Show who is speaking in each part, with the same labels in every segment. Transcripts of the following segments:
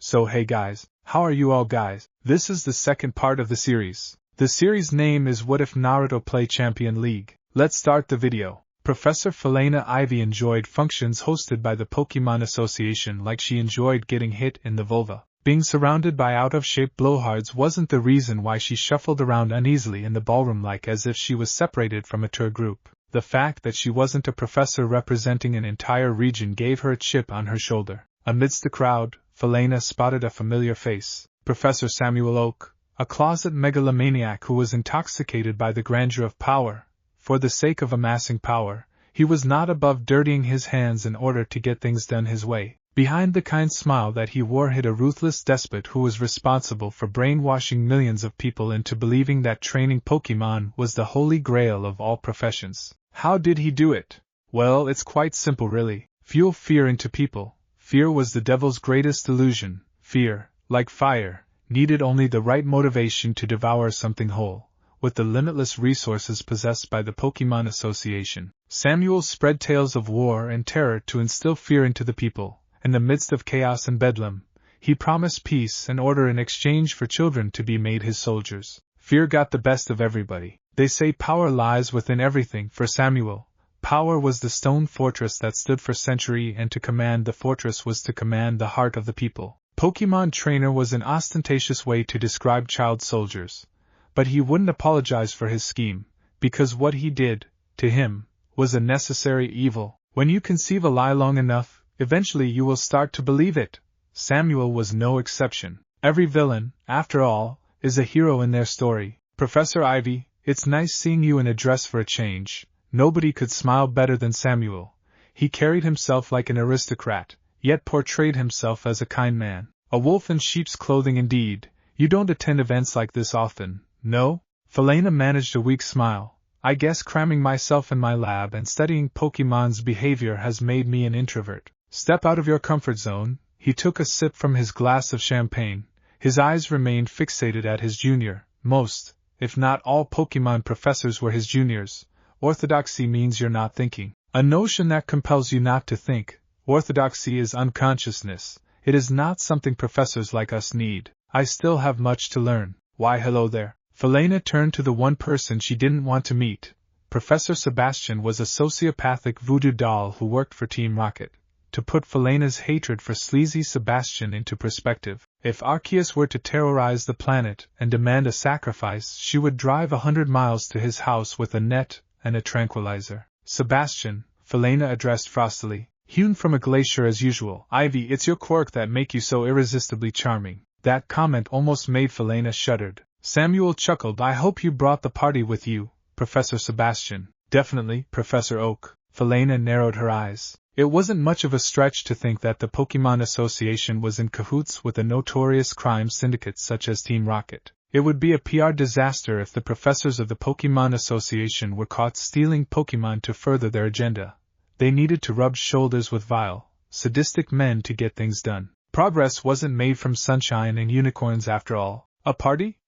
Speaker 1: So hey guys, how are you all guys? This is the second part of the series. The series name is What If Naruto Play Champion League? Let's start the video. Professor Felina Ivy enjoyed functions hosted by the Pokemon Association like she enjoyed getting hit in the vulva. Being surrounded by out-of-shape blowhards wasn't the reason why she shuffled around uneasily in the ballroom like as if she was separated from a tour group. The fact that she wasn't a professor representing an entire region gave her a chip on her shoulder. Amidst the crowd, Felina spotted a familiar face. Professor Samuel Oak, a closet megalomaniac who was intoxicated by the grandeur of power. For the sake of amassing power, he was not above dirtying his hands in order to get things done his way. Behind the kind smile that he wore hid a ruthless despot who was responsible for brainwashing millions of people into believing that training Pokemon was the holy grail of all professions. How did he do it? Well, it's quite simple really. Fuel fear into people. Fear was the devil's greatest illusion. Fear, like fire, needed only the right motivation to devour something whole. With the limitless resources possessed by the Pokemon Association, Samuel spread tales of war and terror to instill fear into the people. In the midst of chaos and bedlam, he promised peace and order in exchange for children to be made his soldiers. Fear got the best of everybody. They say power lies within everything. For Samuel, power was the stone fortress that stood for century, and to command the fortress was to command the heart of the people. Pokemon trainer was an ostentatious way to describe child soldiers. But he wouldn't apologize for his scheme, because what he did, to him, was a necessary evil. When you conceive a lie long enough, eventually you will start to believe it. Samuel was no exception. Every villain, after all, is a hero in their story. Professor Ivy, it's nice seeing you in a dress for a change. Nobody could smile better than Samuel. He carried himself like an aristocrat, yet portrayed himself as a kind man. A wolf in sheep's clothing indeed. You don't attend events like this often, no? Felina managed a weak smile. I guess cramming myself in my lab and studying Pokemon's behavior has made me an introvert. Step out of your comfort zone. He took a sip from his glass of champagne. His eyes remained fixated at his junior. Most, if not all Pokemon professors were his juniors. Orthodoxy means you're not thinking. A notion that compels you not to think. Orthodoxy is unconsciousness. It is not something professors like us need. I still have much to learn. Why hello there. Felina turned to the one person she didn't want to meet. Professor Sebastian was a sociopathic voodoo doll who worked for Team Rocket. To put Felina's hatred for sleazy Sebastian into perspective, if Arceus were to terrorize the planet and demand a sacrifice, she would drive 100 miles to his house with a net and a tranquilizer. Sebastian, Felina addressed frostily, hewn from a glacier as usual. Ivy, it's your quirk that make you so irresistibly charming. That comment almost made Felina shuddered. Samuel chuckled. I hope you brought the party with you, Professor Sebastian. Definitely, Professor Oak. Felina narrowed her eyes. It wasn't much of a stretch to think that the Pokemon Association was in cahoots with a notorious crime syndicate such as Team Rocket. It would be a PR disaster if the professors of the Pokemon Association were caught stealing Pokemon to further their agenda. They needed to rub shoulders with vile, sadistic men to get things done. Progress wasn't made from sunshine and unicorns after all. A party?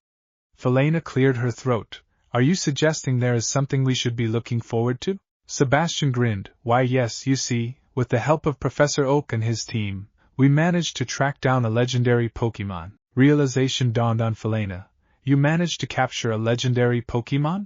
Speaker 1: Felina cleared her throat. Are you suggesting there is something we should be looking forward to? Sebastian grinned. Why yes, you see, with the help of Professor Oak and his team, we managed to track down a legendary Pokemon. Realization dawned on Felina. You managed to capture a legendary Pokemon?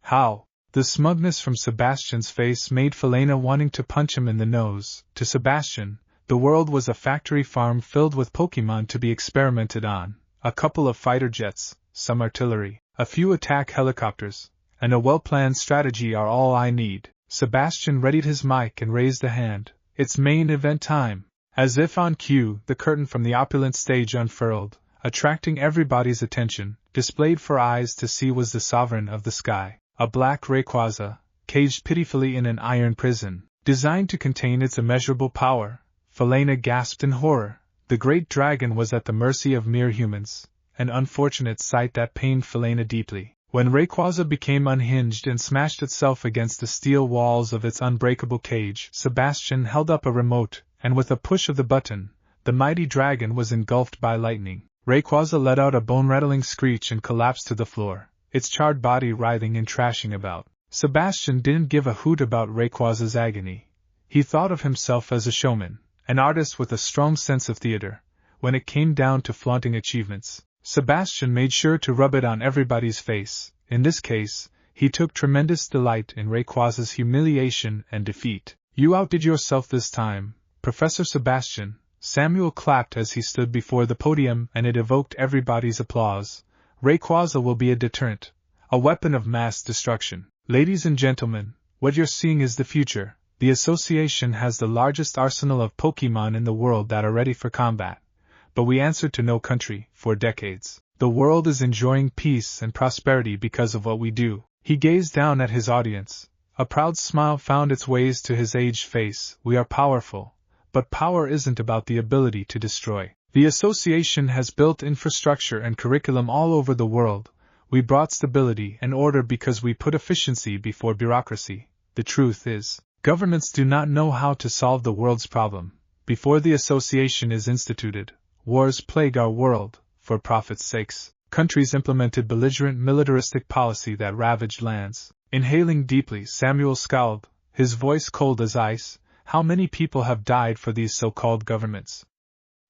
Speaker 1: How? The smugness from Sebastian's face made Felina wanting to punch him in the nose. To Sebastian, the world was a factory farm filled with Pokemon to be experimented on. A couple of fighter jets, some artillery, a few attack helicopters, and a well-planned strategy are all I need. Sebastian readied his mic and raised a hand. It's main event time. As if on cue, the curtain from the opulent stage unfurled, attracting everybody's attention. Displayed for eyes to see was the sovereign of the sky, a black Rayquaza, caged pitifully in an iron prison, designed to contain its immeasurable power. Felina gasped in horror. The great dragon was at the mercy of mere humans, an unfortunate sight that pained Felina deeply. When Rayquaza became unhinged and smashed itself against the steel walls of its unbreakable cage, Sebastian held up a remote, and with a push of the button, the mighty dragon was engulfed by lightning. Rayquaza let out a bone-rattling screech and collapsed to the floor, its charred body writhing and trashing about. Sebastian didn't give a hoot about Rayquaza's agony. He thought of himself as a showman, an artist with a strong sense of theater. when it came down to flaunting achievements, Sebastian made sure to rub it on everybody's face. In this case, he took tremendous delight in Rayquaz's humiliation and defeat. "You outdid yourself this time, Professor Sebastian," Samuel clapped as he stood before the podium, and it evoked everybody's applause. "Rayquaza will be a deterrent, a weapon of mass destruction. Ladies and gentlemen, what you're seeing is the future. The association has the largest arsenal of Pokémon in the world that are ready for combat. But we answer to no country. For decades, the world is enjoying peace and prosperity because of what we do." He gazed down at his audience. A proud smile found its ways to his aged face. "We are powerful, but power isn't about the ability to destroy. The association has built infrastructure and curriculum all over the world. We brought stability and order because we put efficiency before bureaucracy. The truth is, governments do not know how to solve the world's problem. Before the association is instituted, wars plague our world. For profit's sakes, countries implemented belligerent militaristic policy that ravaged lands." Inhaling deeply, Samuel scowled, his voice cold as ice. "How many people have died for these so-called governments?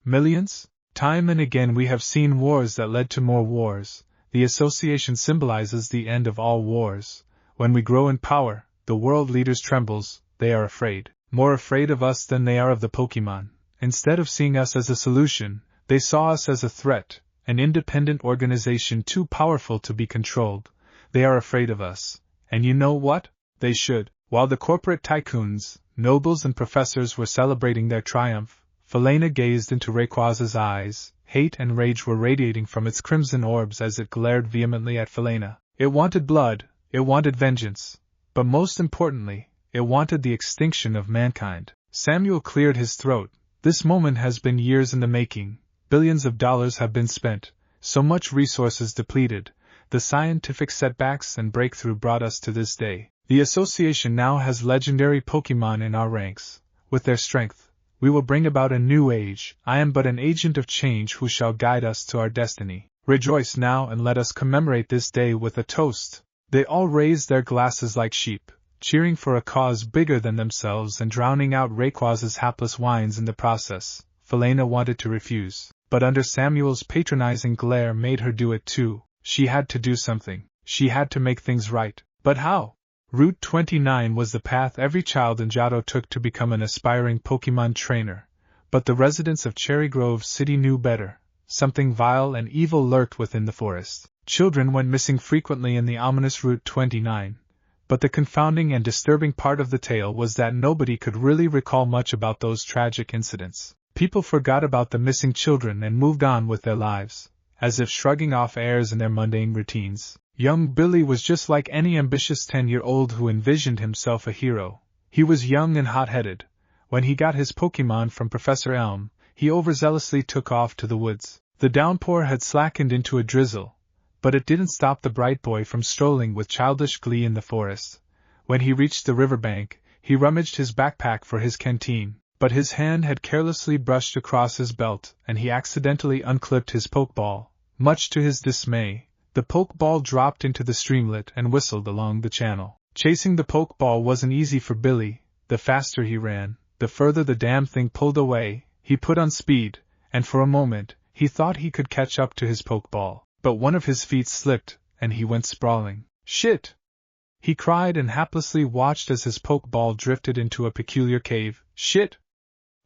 Speaker 1: Millions? Time and again we have seen wars that led to more wars. The association symbolizes the end of all wars. When we grow in power, the world leaders trembles. They are afraid, more afraid of us than they are of the Pokémon. Instead of seeing us as a solution, they saw us as a threat, an independent organization too powerful to be controlled. They are afraid of us. And you know what? They should." While the corporate tycoons, nobles and professors were celebrating their triumph, Felina gazed into Rayquaza's eyes. Hate and rage were radiating from its crimson orbs as it glared vehemently at Felina. It wanted blood, it wanted vengeance, but most importantly, it wanted the extinction of mankind. Samuel cleared his throat. "This moment has been years in the making. Billions of dollars have been spent, so much resources depleted. The scientific setbacks and breakthrough brought us to this day. The association now has legendary Pokémon in our ranks. With their strength, we will bring about a new age. I am but an agent of change who shall guide us to our destiny. Rejoice now and let us commemorate this day with a toast." They all raised their glasses like sheep, cheering for a cause bigger than themselves and drowning out Rayquaza's hapless whines in the process. Felina wanted to refuse, but under Samuel's patronizing glare made her do it too. She had to do something. She had to make things right. But how? Route 29 was the path every child in Johto took to become an aspiring Pokémon trainer. But the residents of Cherry Grove City knew better. Something vile and evil lurked within the forest. Children went missing frequently in the ominous Route 29. But the confounding and disturbing part of the tale was that nobody could really recall much about those tragic incidents. People forgot about the missing children and moved on with their lives, as if shrugging off airs in their mundane routines. Young Billy was just like any ambitious 10-year-old who envisioned himself a hero. He was young and hot-headed. When he got his Pokémon from Professor Elm, he overzealously took off to the woods. The downpour had slackened into a drizzle, but it didn't stop the bright boy from strolling with childish glee in the forest. When he reached the riverbank, he rummaged his backpack for his canteen, but his hand had carelessly brushed across his belt and he accidentally unclipped his Pokeball. Much to his dismay, the Pokeball dropped into the streamlet and whistled along the channel. Chasing the Pokeball wasn't easy for Billy. The faster he ran, the further the damn thing pulled away. He put on speed, and for a moment, he thought he could catch up to his Pokeball. But one of his feet slipped, and he went sprawling. "Shit!" he cried and haplessly watched as his Pokeball drifted into a peculiar cave. "Shit!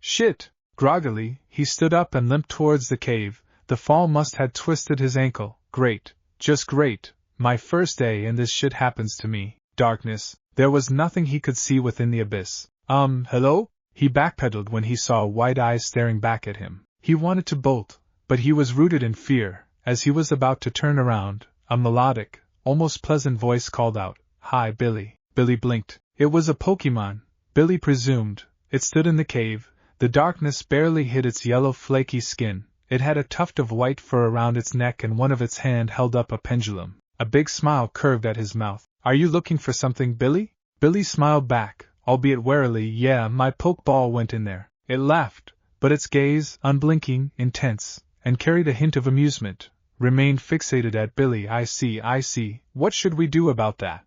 Speaker 1: Shit!" Groggily, he stood up and limped towards the cave. The fall must have twisted his ankle. Great, just great, my first day and this shit happens to me. Darkness, there was nothing he could see within the abyss. Hello? He backpedaled when he saw white eyes staring back at him. He wanted to bolt, but he was rooted in fear. As he was about to turn around, a melodic, almost pleasant voice called out, "Hi, Billy." Billy blinked. It was a Pokémon, Billy presumed. It stood in the cave. The darkness barely hid its yellow flaky skin. It had a tuft of white fur around its neck and one of its hand held up a pendulum. A big smile curved at his mouth. "Are you looking for something, Billy?" Billy smiled back, albeit warily. "Yeah, my Pokeball went in there." It laughed, but its gaze, unblinking, intense, and carried a hint of amusement, remained fixated at Billy. I see. What should we do about that?"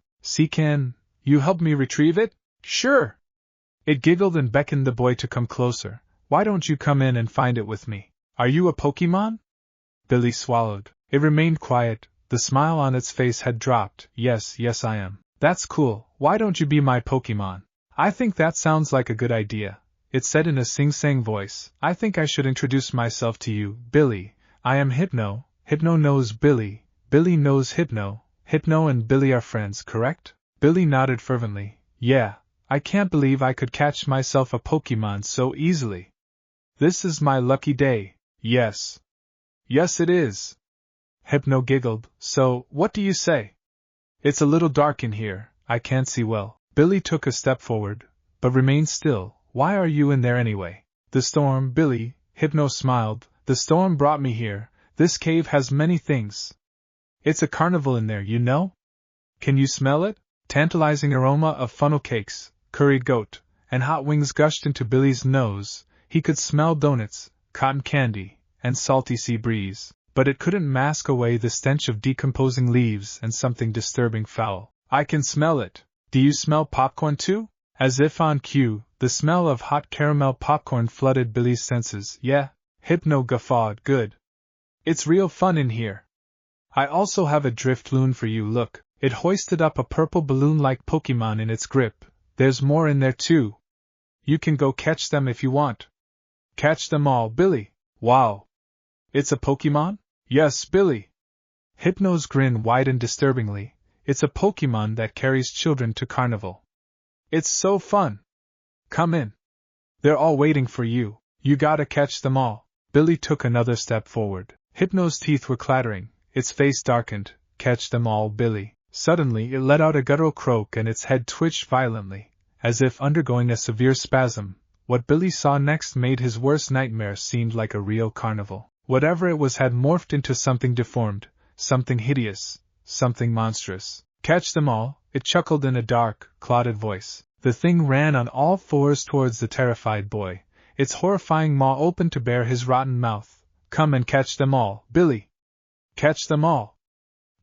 Speaker 1: "Can you help me retrieve it?" "Sure." It giggled and beckoned the boy to come closer. "Why don't you come in and find it with me?" Are you a Pokemon? Billy swallowed. It remained quiet, the smile on its face had dropped. Yes, I am. That's cool, why don't you be my Pokemon? I think that sounds like a good idea, it said in a sing-sang voice. I think I should introduce myself to you, Billy. I am Hypno. Hypno knows Billy. Billy knows Hypno. Hypno and Billy are friends, correct? Billy nodded fervently. Yeah, I can't believe I could catch myself a Pokemon so easily. This is my lucky day. Yes. Yes, it is. Hypno giggled. So, what do you say? It's a little dark in here, I can't see well. Billy took a step forward, but remained still. Why are you in there anyway? The storm, Billy. Hypno smiled. The storm brought me here. This cave has many things. It's a carnival in there, you know? Can you smell it? Tantalizing aroma of funnel cakes, curried goat, and hot wings gushed into Billy's nose. He could smell donuts, cotton candy, and salty sea breeze, but it couldn't mask away the stench of decomposing leaves and something disturbing foul. I can smell it. Do you smell popcorn too? As if on cue, the smell of hot caramel popcorn flooded Billy's senses. Yeah, Hypno guffawed. Good. It's real fun in here. I also have a driftloon for you. Look, it hoisted up a purple balloon-like Pokemon in its grip. There's more in there too. You can go catch them if you want. Catch them all, Billy. Wow. It's a Pokemon? Yes, Billy. Hypno's grin widened disturbingly. It's a Pokemon that carries children to carnival. It's so fun. Come in. They're all waiting for you. You gotta catch them all. Billy took another step forward. Hypno's teeth were clattering. Its face darkened. Catch them all, Billy. Suddenly it let out a guttural croak and its head twitched violently, as if undergoing a severe spasm. What Billy saw next made his worst nightmare seem like a real carnival. Whatever it was had morphed into something deformed, something hideous, something monstrous. Catch them all, it chuckled in a dark, clotted voice. The thing ran on all fours towards the terrified boy, its horrifying maw open to bare his rotten mouth. Come and catch them all, Billy. Catch them all.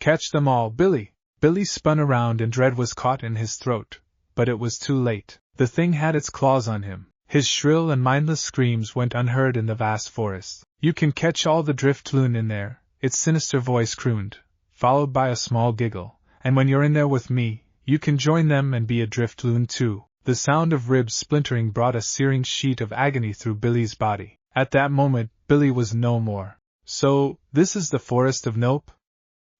Speaker 1: Catch them all, Billy. Billy spun around and dread was caught in his throat, but it was too late. The thing had its claws on him. His shrill and mindless screams went unheard in the vast forest. You can catch all the driftloon in there, its sinister voice crooned, followed by a small giggle. And when you're in there with me, you can join them and be a driftloon too. The sound of ribs splintering brought a searing sheet of agony through Billy's body. At that moment, Billy was no more. So, this is the forest of Nope?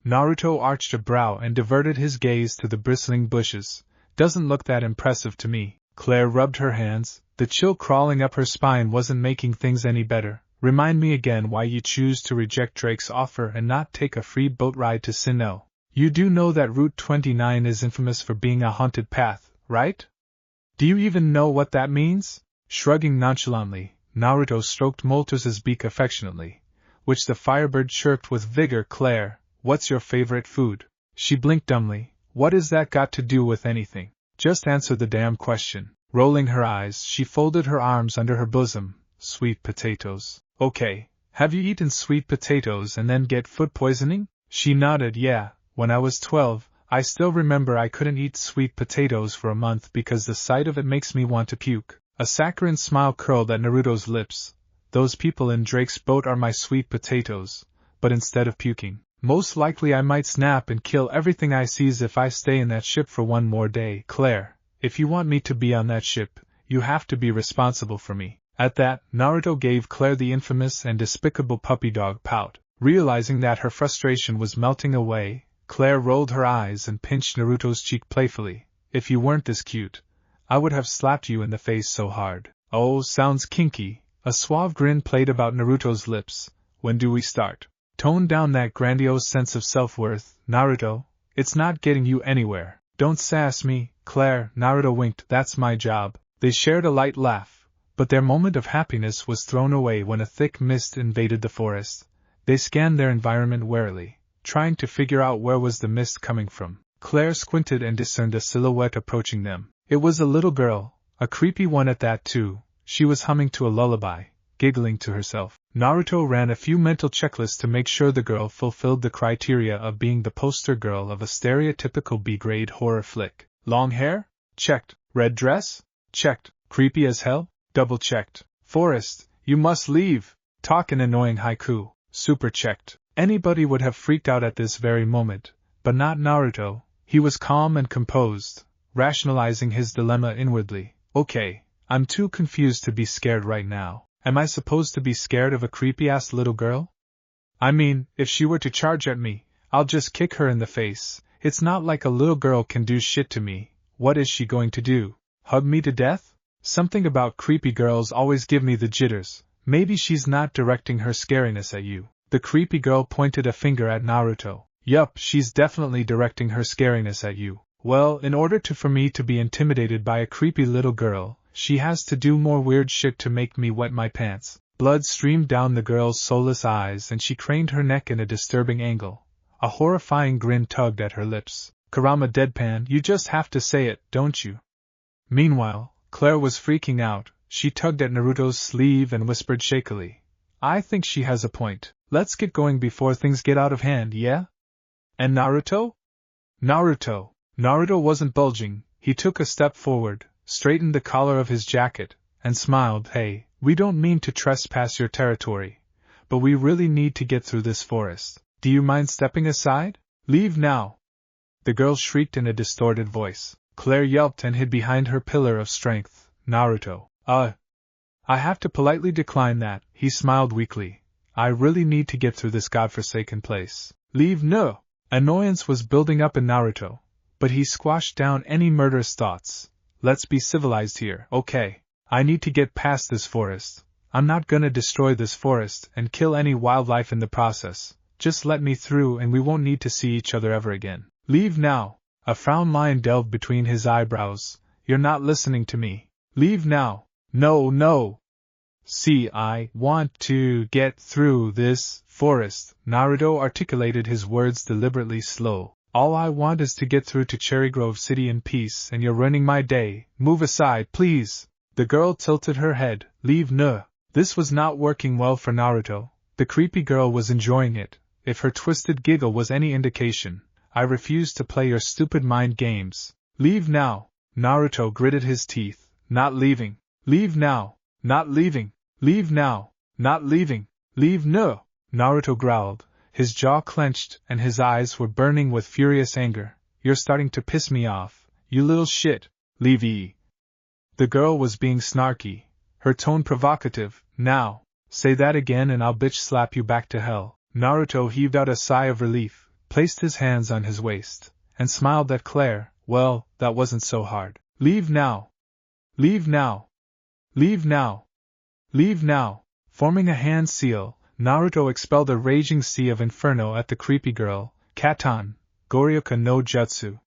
Speaker 1: Naruto arched a brow and diverted his gaze to the bristling bushes. Doesn't look that impressive to me. Claire rubbed her hands. The chill crawling up her spine wasn't making things any better. Remind me again why you choose to reject Drake's offer and not take a free boat ride to Sinnoh. You do know that Route 29 is infamous for being a haunted path, right? Do you even know what that means? Shrugging nonchalantly, Naruto stroked Moltres' beak affectionately, which the firebird chirped with vigor. Claire, what's your favorite food? She blinked dumbly. What has that got to do with anything? Just answer the damn question. Rolling her eyes, she folded her arms under her bosom. Sweet potatoes. Okay, have you eaten sweet potatoes and then get food poisoning? She nodded. Yeah, when I was 12, I still remember I couldn't eat sweet potatoes for a month because the sight of it makes me want to puke. A saccharine smile curled at Naruto's lips. Those people in Drake's boat are my sweet potatoes, but instead of puking, most likely I might snap and kill everything I seize if I stay in that ship for one more day. Claire, if you want me to be on that ship, you have to be responsible for me. At that, Naruto gave Claire the infamous and despicable puppy dog pout. Realizing that her frustration was melting away, Claire rolled her eyes and pinched Naruto's cheek playfully. If you weren't this cute, I would have slapped you in the face so hard. Oh, sounds kinky. A suave grin played about Naruto's lips. When do we start? Tone down that grandiose sense of self-worth, Naruto. It's not getting you anywhere. Don't sass me, Claire. Naruto winked. That's my job. They shared a light laugh, but their moment of happiness was thrown away when a thick mist invaded the forest. They scanned their environment warily, trying to figure out where was the mist coming from. Claire squinted and discerned a silhouette approaching them. It was a little girl, a creepy one at that too. She was humming to a lullaby, giggling to herself. Naruto ran a few mental checklists to make sure the girl fulfilled the criteria of being the poster girl of a stereotypical B-grade horror flick. Long hair? Checked. Red dress? Checked. Creepy as hell? Double-checked. Forest, you must leave. Talk an annoying haiku. Super checked. Anybody would have freaked out at this very moment, but not Naruto. He was calm and composed, rationalizing his dilemma inwardly. Okay, I'm too confused to be scared right now. Am I supposed to be scared of a creepy-ass little girl? I mean, if she were to charge at me, I'll just kick her in the face. It's not like a little girl can do shit to me. What is she going to do? Hug me to death? Something about creepy girls always give me the jitters. Maybe she's not directing her scariness at you. The creepy girl pointed a finger at Naruto. Yup, she's definitely directing her scariness at you. Well, in order for me to be intimidated by a creepy little girl, she has to do more weird shit to make me wet my pants. Blood streamed down the girl's soulless eyes and she craned her neck in a disturbing angle. A horrifying grin tugged at her lips. Kurama deadpan, you just have to say it, don't you? Meanwhile, Claire was freaking out. She tugged at Naruto's sleeve and whispered shakily. I think she has a point. Let's get going before things get out of hand, yeah? And Naruto? Naruto wasn't bulging. He took a step forward, straightened the collar of his jacket, and smiled. Hey, we don't mean to trespass your territory, but we really need to get through this forest. Do you mind stepping aside? Leave now! The girl shrieked in a distorted voice. Claire yelped and hid behind her pillar of strength. Naruto. I have to politely decline that, he smiled weakly. I really need to get through this godforsaken place. Leave no! Annoyance was building up in Naruto, but he squashed down any murderous thoughts. Let's be civilized here, okay? I need to get past this forest. I'm not gonna destroy this forest and kill any wildlife in the process. Just let me through and we won't need to see each other ever again. Leave now! A frown line delved between his eyebrows. You're not listening to me. Leave now! No! See, I want to get through this forest. Naruto articulated his words deliberately slow. All I want is to get through to Cherry Grove City in peace and you're ruining my day. Move aside, please! The girl tilted her head. Leave no! This was not working well for Naruto. The creepy girl was enjoying it. If her twisted giggle was any indication, I refuse to play your stupid mind games. Leave now! Naruto gritted his teeth. Not leaving. Leave now! Not leaving! Leave now! Not leaving! Leave no! Naruto growled, his jaw clenched and his eyes were burning with furious anger. You're starting to piss me off, you little shit. Leave ye! The girl was being snarky, her tone provocative. Now, say that again and I'll bitch slap you back to hell. Naruto heaved out a sigh of relief, placed his hands on his waist, and smiled at Claire. Well, that wasn't so hard. Leave now! Leave now! Leave now! Leave now! Forming a hand seal, Naruto expelled a raging sea of inferno at the creepy girl. Katan, Goryoka no Jutsu.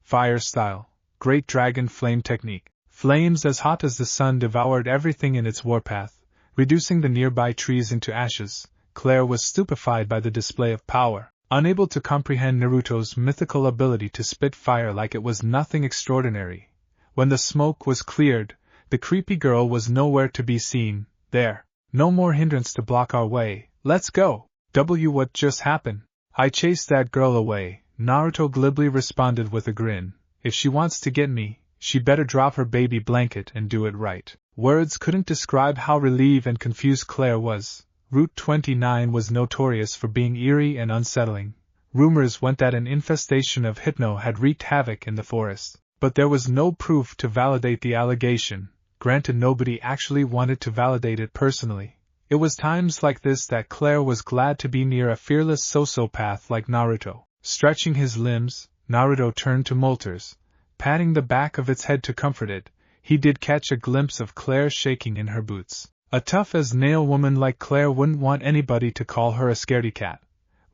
Speaker 1: Fire style. Great dragon flame technique. Flames as hot as the sun devoured everything in its warpath, reducing the nearby trees into ashes. Claire was stupefied by the display of power, unable to comprehend Naruto's mythical ability to spit fire like it was nothing extraordinary. When the smoke was cleared, the creepy girl was nowhere to be seen. There. No more hindrance to block our way. Let's go! What just happened? I chased that girl away, Naruto glibly responded with a grin. If she wants to get me, she better drop her baby blanket and do it right. Words couldn't describe how relieved and confused Claire was. Route 29 was notorious for being eerie and unsettling. Rumors went that an infestation of hypno had wreaked havoc in the forest, but there was no proof to validate the allegation. Granted, nobody actually wanted to validate it personally. It was times like this that Claire was glad to be near a fearless sociopath like Naruto. Stretching his limbs, Naruto turned to Moltres, patting the back of its head to comfort it. He did catch a glimpse of Claire shaking in her boots. A tough-as-nail woman like Claire wouldn't want anybody to call her a scaredy cat,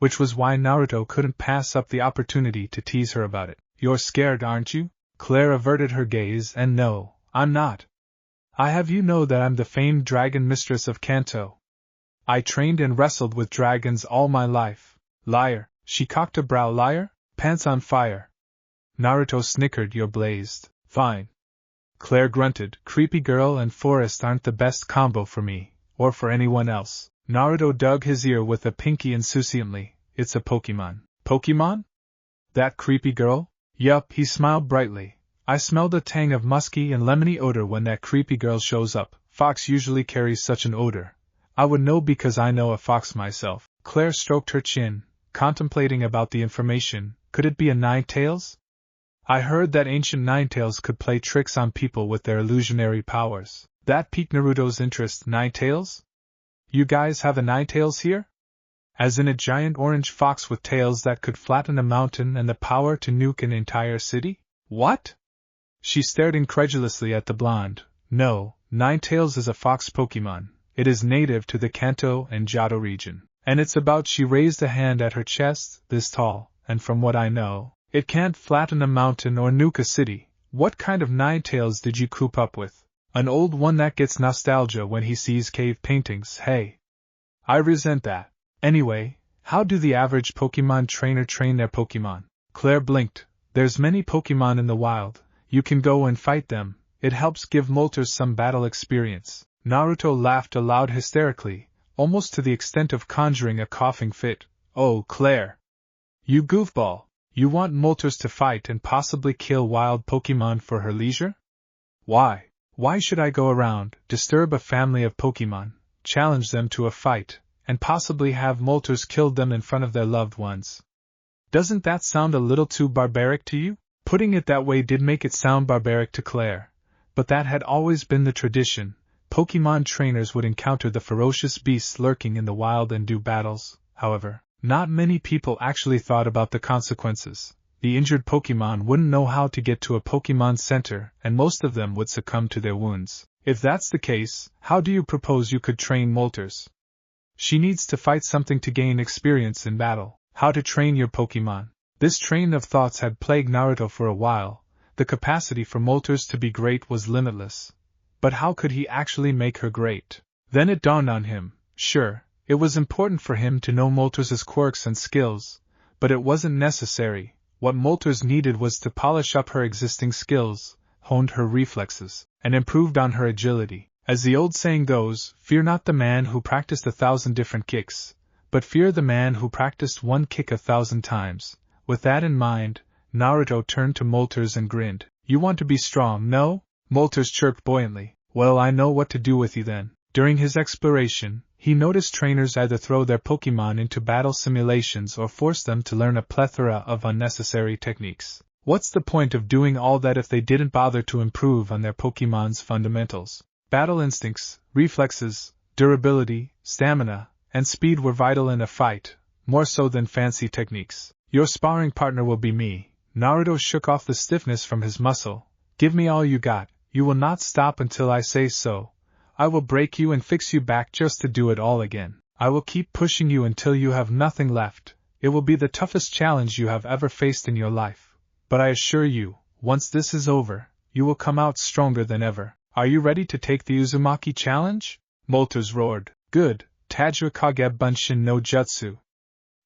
Speaker 1: which was why Naruto couldn't pass up the opportunity to tease her about it. You're scared, aren't you? Claire averted her gaze. And no, I'm not. I have you know that I'm the famed dragon mistress of Kanto. I trained and wrestled with dragons all my life. Liar, she cocked a brow. Liar? Pants on fire. Naruto snickered. You're blazed. Fine. Claire grunted. Creepy girl and forest aren't the best combo for me, or for anyone else. Naruto dug his ear with a pinky insouciantly. It's a Pokemon. Pokemon? That creepy girl? Yup, he smiled brightly. I smelled a tang of musky and lemony odor when that creepy girl shows up. Fox usually carries such an odor. I would know because I know a fox myself. Claire stroked her chin, contemplating about the information. Could it be a Ninetales? I heard that ancient Ninetales could play tricks on people with their illusionary powers. That piqued Naruto's interest. Ninetales? You guys have a Ninetales here? As in a giant orange fox with tails that could flatten a mountain and the power to nuke an entire city? What? She stared incredulously at the blonde. No, Ninetales is a fox Pokemon. It is native to the Kanto and Johto region. And it's about— she raised a hand at her chest, this tall, and from what I know, it can't flatten a mountain or nuke a city. What kind of Ninetales did you coop up with? An old one that gets nostalgia when he sees cave paintings, hey? I resent that. Anyway, how do the average Pokemon trainer train their Pokemon? Claire blinked. There's many Pokemon in the wild. You can go and fight them. It helps give molters some battle experience. Naruto laughed aloud hysterically, almost to the extent of conjuring a coughing fit. Oh, Claire! You goofball! You want molters to fight and possibly kill wild Pokemon for her leisure? Why? Why should I go around, disturb a family of Pokemon, challenge them to a fight, and possibly have molters kill them in front of their loved ones? Doesn't that sound a little too barbaric to you? Putting it that way did make it sound barbaric to Claire, but that had always been the tradition. Pokemon trainers would encounter the ferocious beasts lurking in the wild and do battles. However, not many people actually thought about the consequences. The injured Pokemon wouldn't know how to get to a Pokemon Center, and most of them would succumb to their wounds. If that's the case, how do you propose you could train molters? She needs to fight something to gain experience in battle. How to train your Pokemon? This train of thoughts had plagued Naruto for a while. The capacity for molters to be great was limitless. But how could he actually make her great? Then it dawned on him. Sure, it was important for him to know molters' quirks and skills, but it wasn't necessary. What molters needed was to polish up her existing skills, honed her reflexes, and improved on her agility. As the old saying goes, fear not the man who practiced 1,000 different kicks, but fear the man who practiced one kick 1,000 times. With that in mind, Naruto turned to molters and grinned. You want to be strong, no? Molters chirped buoyantly. Well, I know what to do with you then. During his exploration, he noticed trainers either throw their Pokemon into battle simulations or force them to learn a plethora of unnecessary techniques. What's the point of doing all that if they didn't bother to improve on their Pokemon's fundamentals? Battle instincts, reflexes, durability, stamina, and speed were vital in a fight, more so than fancy techniques. Your sparring partner will be me. Naruto shook off the stiffness from his muscle. Give me all you got. You will not stop until I say so. I will break you and fix you back just to do it all again. I will keep pushing you until you have nothing left. It will be the toughest challenge you have ever faced in your life. But I assure you, once this is over, you will come out stronger than ever. Are you ready to take the Uzumaki challenge? Molters roared. Good, Tajua Kage Bunshin no Jutsu.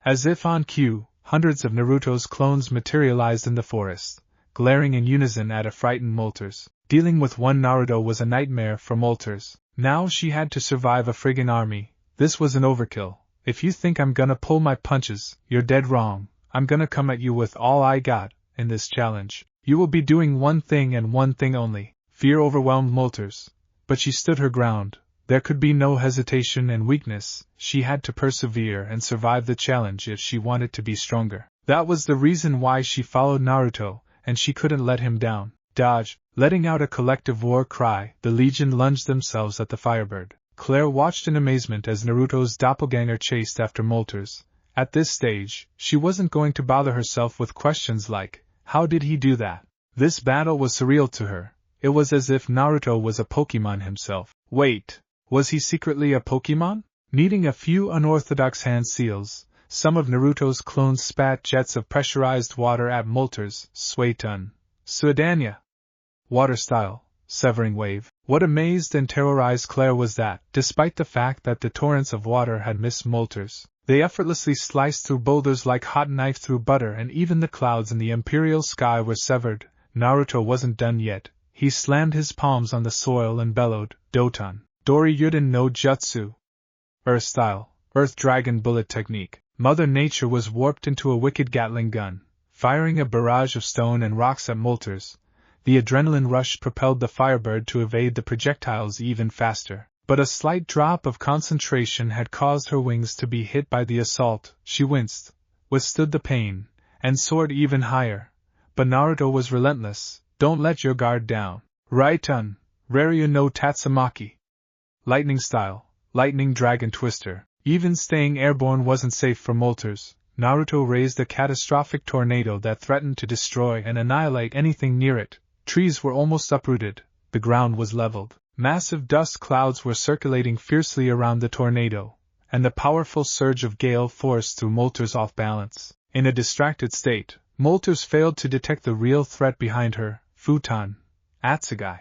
Speaker 1: As if on cue, hundreds of Naruto's clones materialized in the forest, glaring in unison at a frightened molters. Dealing with one Naruto was a nightmare for molters. Now she had to survive a friggin' army. This was an overkill. If you think I'm gonna pull my punches, you're dead wrong. I'm gonna come at you with all I got in this challenge. You will be doing one thing and one thing only. Fear overwhelmed molters, but she stood her ground. There could be no hesitation and weakness. She had to persevere and survive the challenge if she wanted to be stronger. That was the reason why she followed Naruto, and she couldn't let him down. Dodge! Letting out a collective war cry, the Legion lunged themselves at the Firebird. Claire watched in amazement as Naruto's doppelganger chased after molters. At this stage, she wasn't going to bother herself with questions like, how did he do that? This battle was surreal to her. It was as if Naruto was a Pokemon himself. Wait, was he secretly a Pokemon? Needing a few unorthodox hand seals, some of Naruto's clones spat jets of pressurized water at molters. Suetun. Suedania. Water style, severing wave. What amazed and terrorized Claire was that, despite the fact that the torrents of water had missed molters, they effortlessly sliced through boulders like hot knife through butter, and even the clouds in the imperial sky were severed. Naruto wasn't done yet. He slammed his palms on the soil and bellowed, Doton. Dori Yuden no Jutsu. Earth style, Earth Dragon bullet technique. Mother Nature was warped into a wicked Gatling gun, firing a barrage of stone and rocks at molters. The adrenaline rush propelled the Firebird to evade the projectiles even faster. but a slight drop of concentration had caused her wings to be hit by the assault. She winced, withstood the pain, and soared even higher. But Naruto was relentless. Don't let your guard down. Right-un, Raryu no Tatsumaki. Lightning style, lightning dragon twister. Even staying airborne wasn't safe for molters. Naruto raised a catastrophic tornado that threatened to destroy and annihilate anything near it. Trees were almost uprooted, the ground was leveled. Massive dust clouds were circulating fiercely around the tornado, and the powerful surge of gale force threw molters off balance. In a distracted state, molters failed to detect the real threat behind her, futon, atsugai.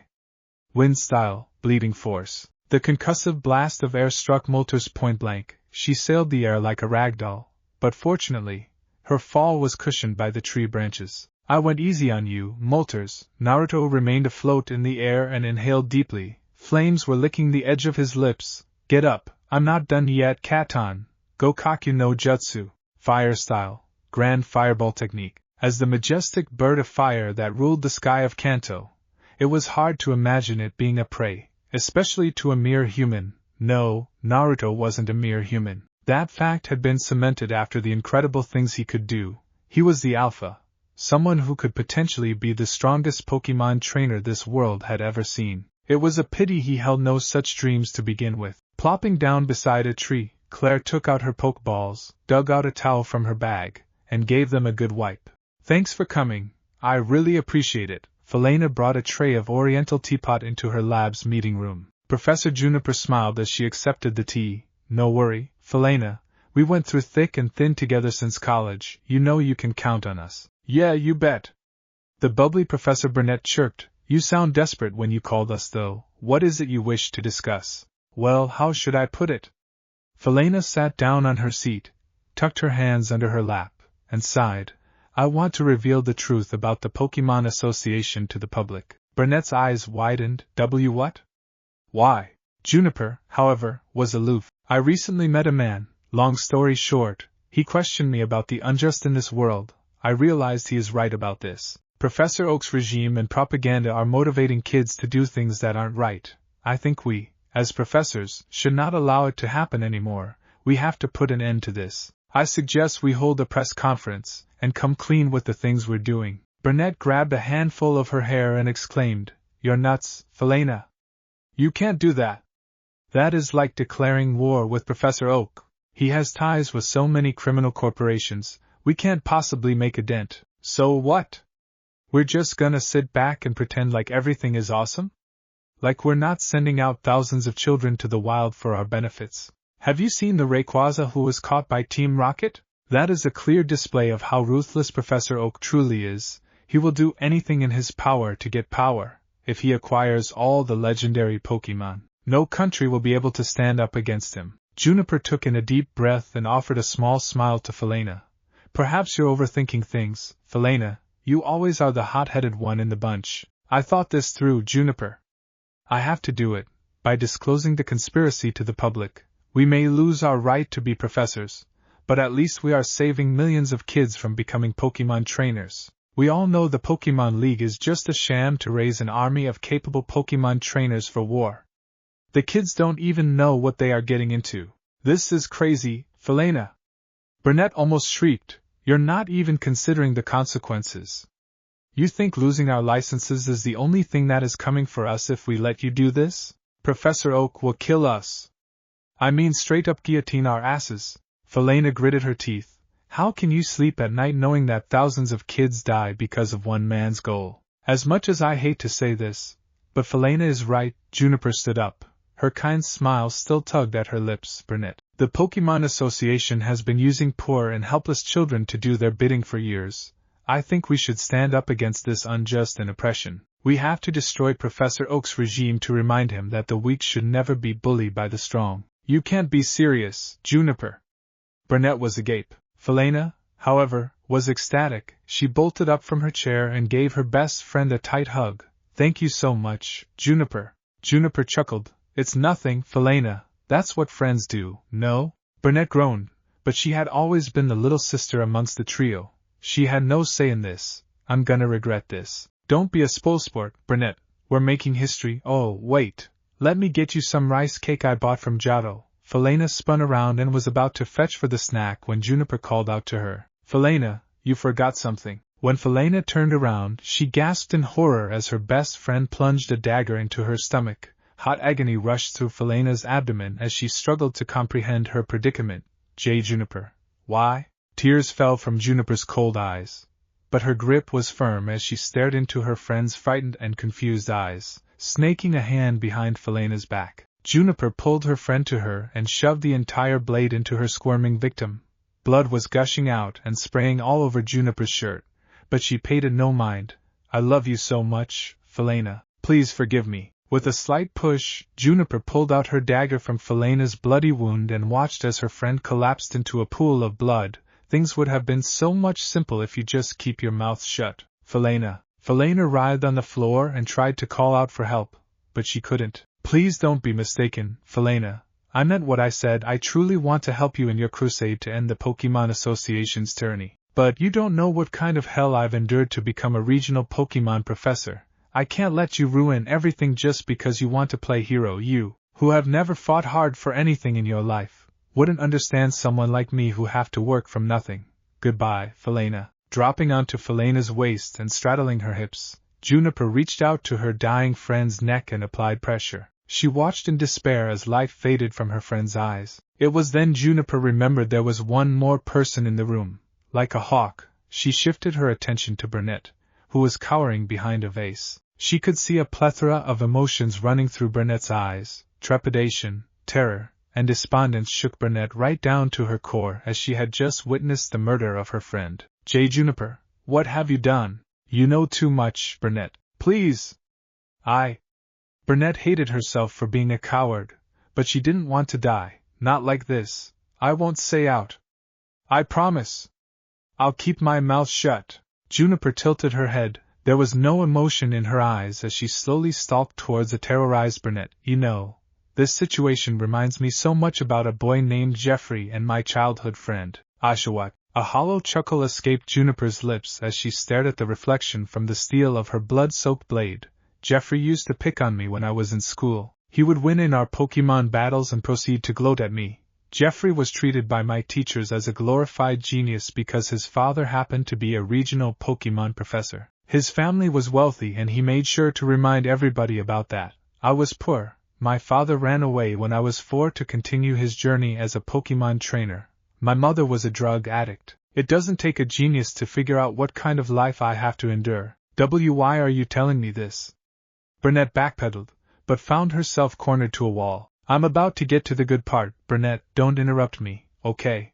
Speaker 1: Wind style, bleeding force. The concussive blast of air struck molters point blank. She sailed the air like a ragdoll, but fortunately, her fall was cushioned by the tree branches. I went easy on you, molters. Naruto remained afloat in the air and inhaled deeply. Flames were licking the edge of his lips. Get up, I'm not done yet, Katon. Gokakyu no Jutsu. Fire style, grand fireball technique. As the majestic bird of fire that ruled the sky of Kanto, it was hard to imagine it being a prey, especially to a mere human. No, Naruto wasn't a mere human. That fact had been cemented after the incredible things he could do. He was the Alpha, someone who could potentially be the strongest Pokemon trainer this world had ever seen. It was a pity he held no such dreams to begin with. Plopping down beside a tree, Claire took out her Pokeballs, dug out a towel from her bag, and gave them a good wipe. Thanks for coming, I really appreciate it. Felena brought a tray of Oriental teapot into her lab's meeting room. Professor Juniper smiled as she accepted the tea. No worry, Felena, we went through thick and thin together since college. You know you can count on us. Yeah, you bet. The bubbly Professor Burnett chirped. You sound desperate when you called us though. What is it you wish to discuss? Well, how should I put it? Felena sat down on her seat, tucked her hands under her lap, and sighed. I want to reveal the truth about the Pokemon Association to the public. Burnett's eyes widened. What? Why? Juniper, however, was aloof. I recently met a man. Long story short, he questioned me about the unjust in this world. I realized he is right about this. Professor Oak's regime and propaganda are motivating kids to do things that aren't right. I think we, as professors, should not allow it to happen anymore. We have to put an end to this. I suggest we hold a press conference and come clean with the things we're doing. Burnett grabbed a handful of her hair and exclaimed, You're nuts, Felena. You can't do that. That is like declaring war with Professor Oak. He has ties with so many criminal corporations, we can't possibly make a dent. So what? We're just gonna sit back and pretend like everything is awesome? Like we're not sending out thousands of children to the wild for our benefits. Have you seen the Rayquaza who was caught by Team Rocket? That is a clear display of how ruthless Professor Oak truly is. He will do anything in his power to get power. If he acquires all the legendary Pokemon, no country will be able to stand up against him. Juniper took in a deep breath and offered a small smile to Felena. Perhaps you're overthinking things, Felena. You always are the hot-headed one in the bunch. I thought this through, Juniper. I have to do it. By disclosing the conspiracy to the public, we may lose our right to be professors, but at least we are saving millions of kids from becoming Pokemon trainers. We all know the Pokemon League is just a sham to raise an army of capable Pokemon trainers for war. The kids don't even know what they are getting into. This is crazy, Felena. Burnett almost shrieked. You're not even considering the consequences. You think losing our licenses is the only thing that is coming for us if we let you do this? Professor Oak will kill us. I mean straight up guillotine our asses. Felena gritted her teeth. How can you sleep at night knowing that thousands of kids die because of one man's goal? As much as I hate to say this, but Felena is right. Juniper stood up. Her kind smile still tugged at her lips. Burnett, the Pokemon Association has been using poor and helpless children to do their bidding for years. I think we should stand up against this unjust and oppression. We have to destroy Professor Oak's regime to remind him that the weak should never be bullied by the strong. You can't be serious, Juniper. Burnett was agape. Felena, however, was ecstatic. She bolted up from her chair and gave her best friend a tight hug. Thank you so much, Juniper. Juniper chuckled. It's nothing, Felena. That's what friends do, no? Burnett groaned, but she had always been the little sister amongst the trio. She had no say in this. I'm gonna regret this. Don't be a spoilsport, Burnett. We're making history. Oh, wait. Let me get you some rice cake I bought from Jado. Felena spun around and was about to fetch for the snack when Juniper called out to her. Felena, you forgot something. When Felena turned around, she gasped in horror as her best friend plunged a dagger into her stomach. Hot agony rushed through Felena's abdomen as she struggled to comprehend her predicament. Juniper. Why? Tears fell from Juniper's cold eyes. But her grip was firm as she stared into her friend's frightened and confused eyes, snaking a hand behind Felena's back. Juniper pulled her friend to her and shoved the entire blade into her squirming victim. Blood was gushing out and spraying all over Juniper's shirt, but she paid it no mind. I love you so much, Felena. Please forgive me. With a slight push, Juniper pulled out her dagger from Felena's bloody wound and watched as her friend collapsed into a pool of blood. Things would have been so much simpler if you just keep your mouth shut. Felena. Felena writhed on the floor and tried to call out for help, but she couldn't. Please don't be mistaken, Felena. I meant what I said. I truly want to help you in your crusade to end the Pokemon Association's tyranny. But you don't know what kind of hell I've endured to become a regional Pokemon professor. I can't let you ruin everything just because you want to play hero. You, who have never fought hard for anything in your life, wouldn't understand someone like me who have to work from nothing. Goodbye, Felena. Dropping onto Felena's waist and straddling her hips, Juniper reached out to her dying friend's neck and applied pressure. She watched in despair as life faded from her friend's eyes. It was then Juniper remembered there was one more person in the room. Like a hawk, she shifted her attention to Burnett, who was cowering behind a vase. She could see a plethora of emotions running through Burnett's eyes. Trepidation, terror, and despondence shook Burnett right down to her core as she had just witnessed the murder of her friend. Juniper, what have you done? You know too much, Burnett. Please. Burnett hated herself for being a coward, but she didn't want to die. Not like this. I won't say out. I promise. I'll keep my mouth shut. Juniper tilted her head. There was no emotion in her eyes as she slowly stalked towards the terrorized Burnett. You know, this situation reminds me so much about a boy named Jeffrey and my childhood friend, Oshawott. A hollow chuckle escaped Juniper's lips as she stared at the reflection from the steel of her blood-soaked blade. Jeffrey used to pick on me when I was in school. He would win in our Pokemon battles and proceed to gloat at me. Jeffrey was treated by my teachers as a glorified genius because his father happened to be a regional Pokemon professor. His family was wealthy and he made sure to remind everybody about that. I was poor. My father ran away when I was 4 to continue his journey as a Pokemon trainer. My mother was a drug addict. It doesn't take a genius to figure out what kind of life I have to endure. Why are you telling me this? Burnett backpedaled, but found herself cornered to a wall. I'm about to get to the good part, Burnett, don't interrupt me, okay?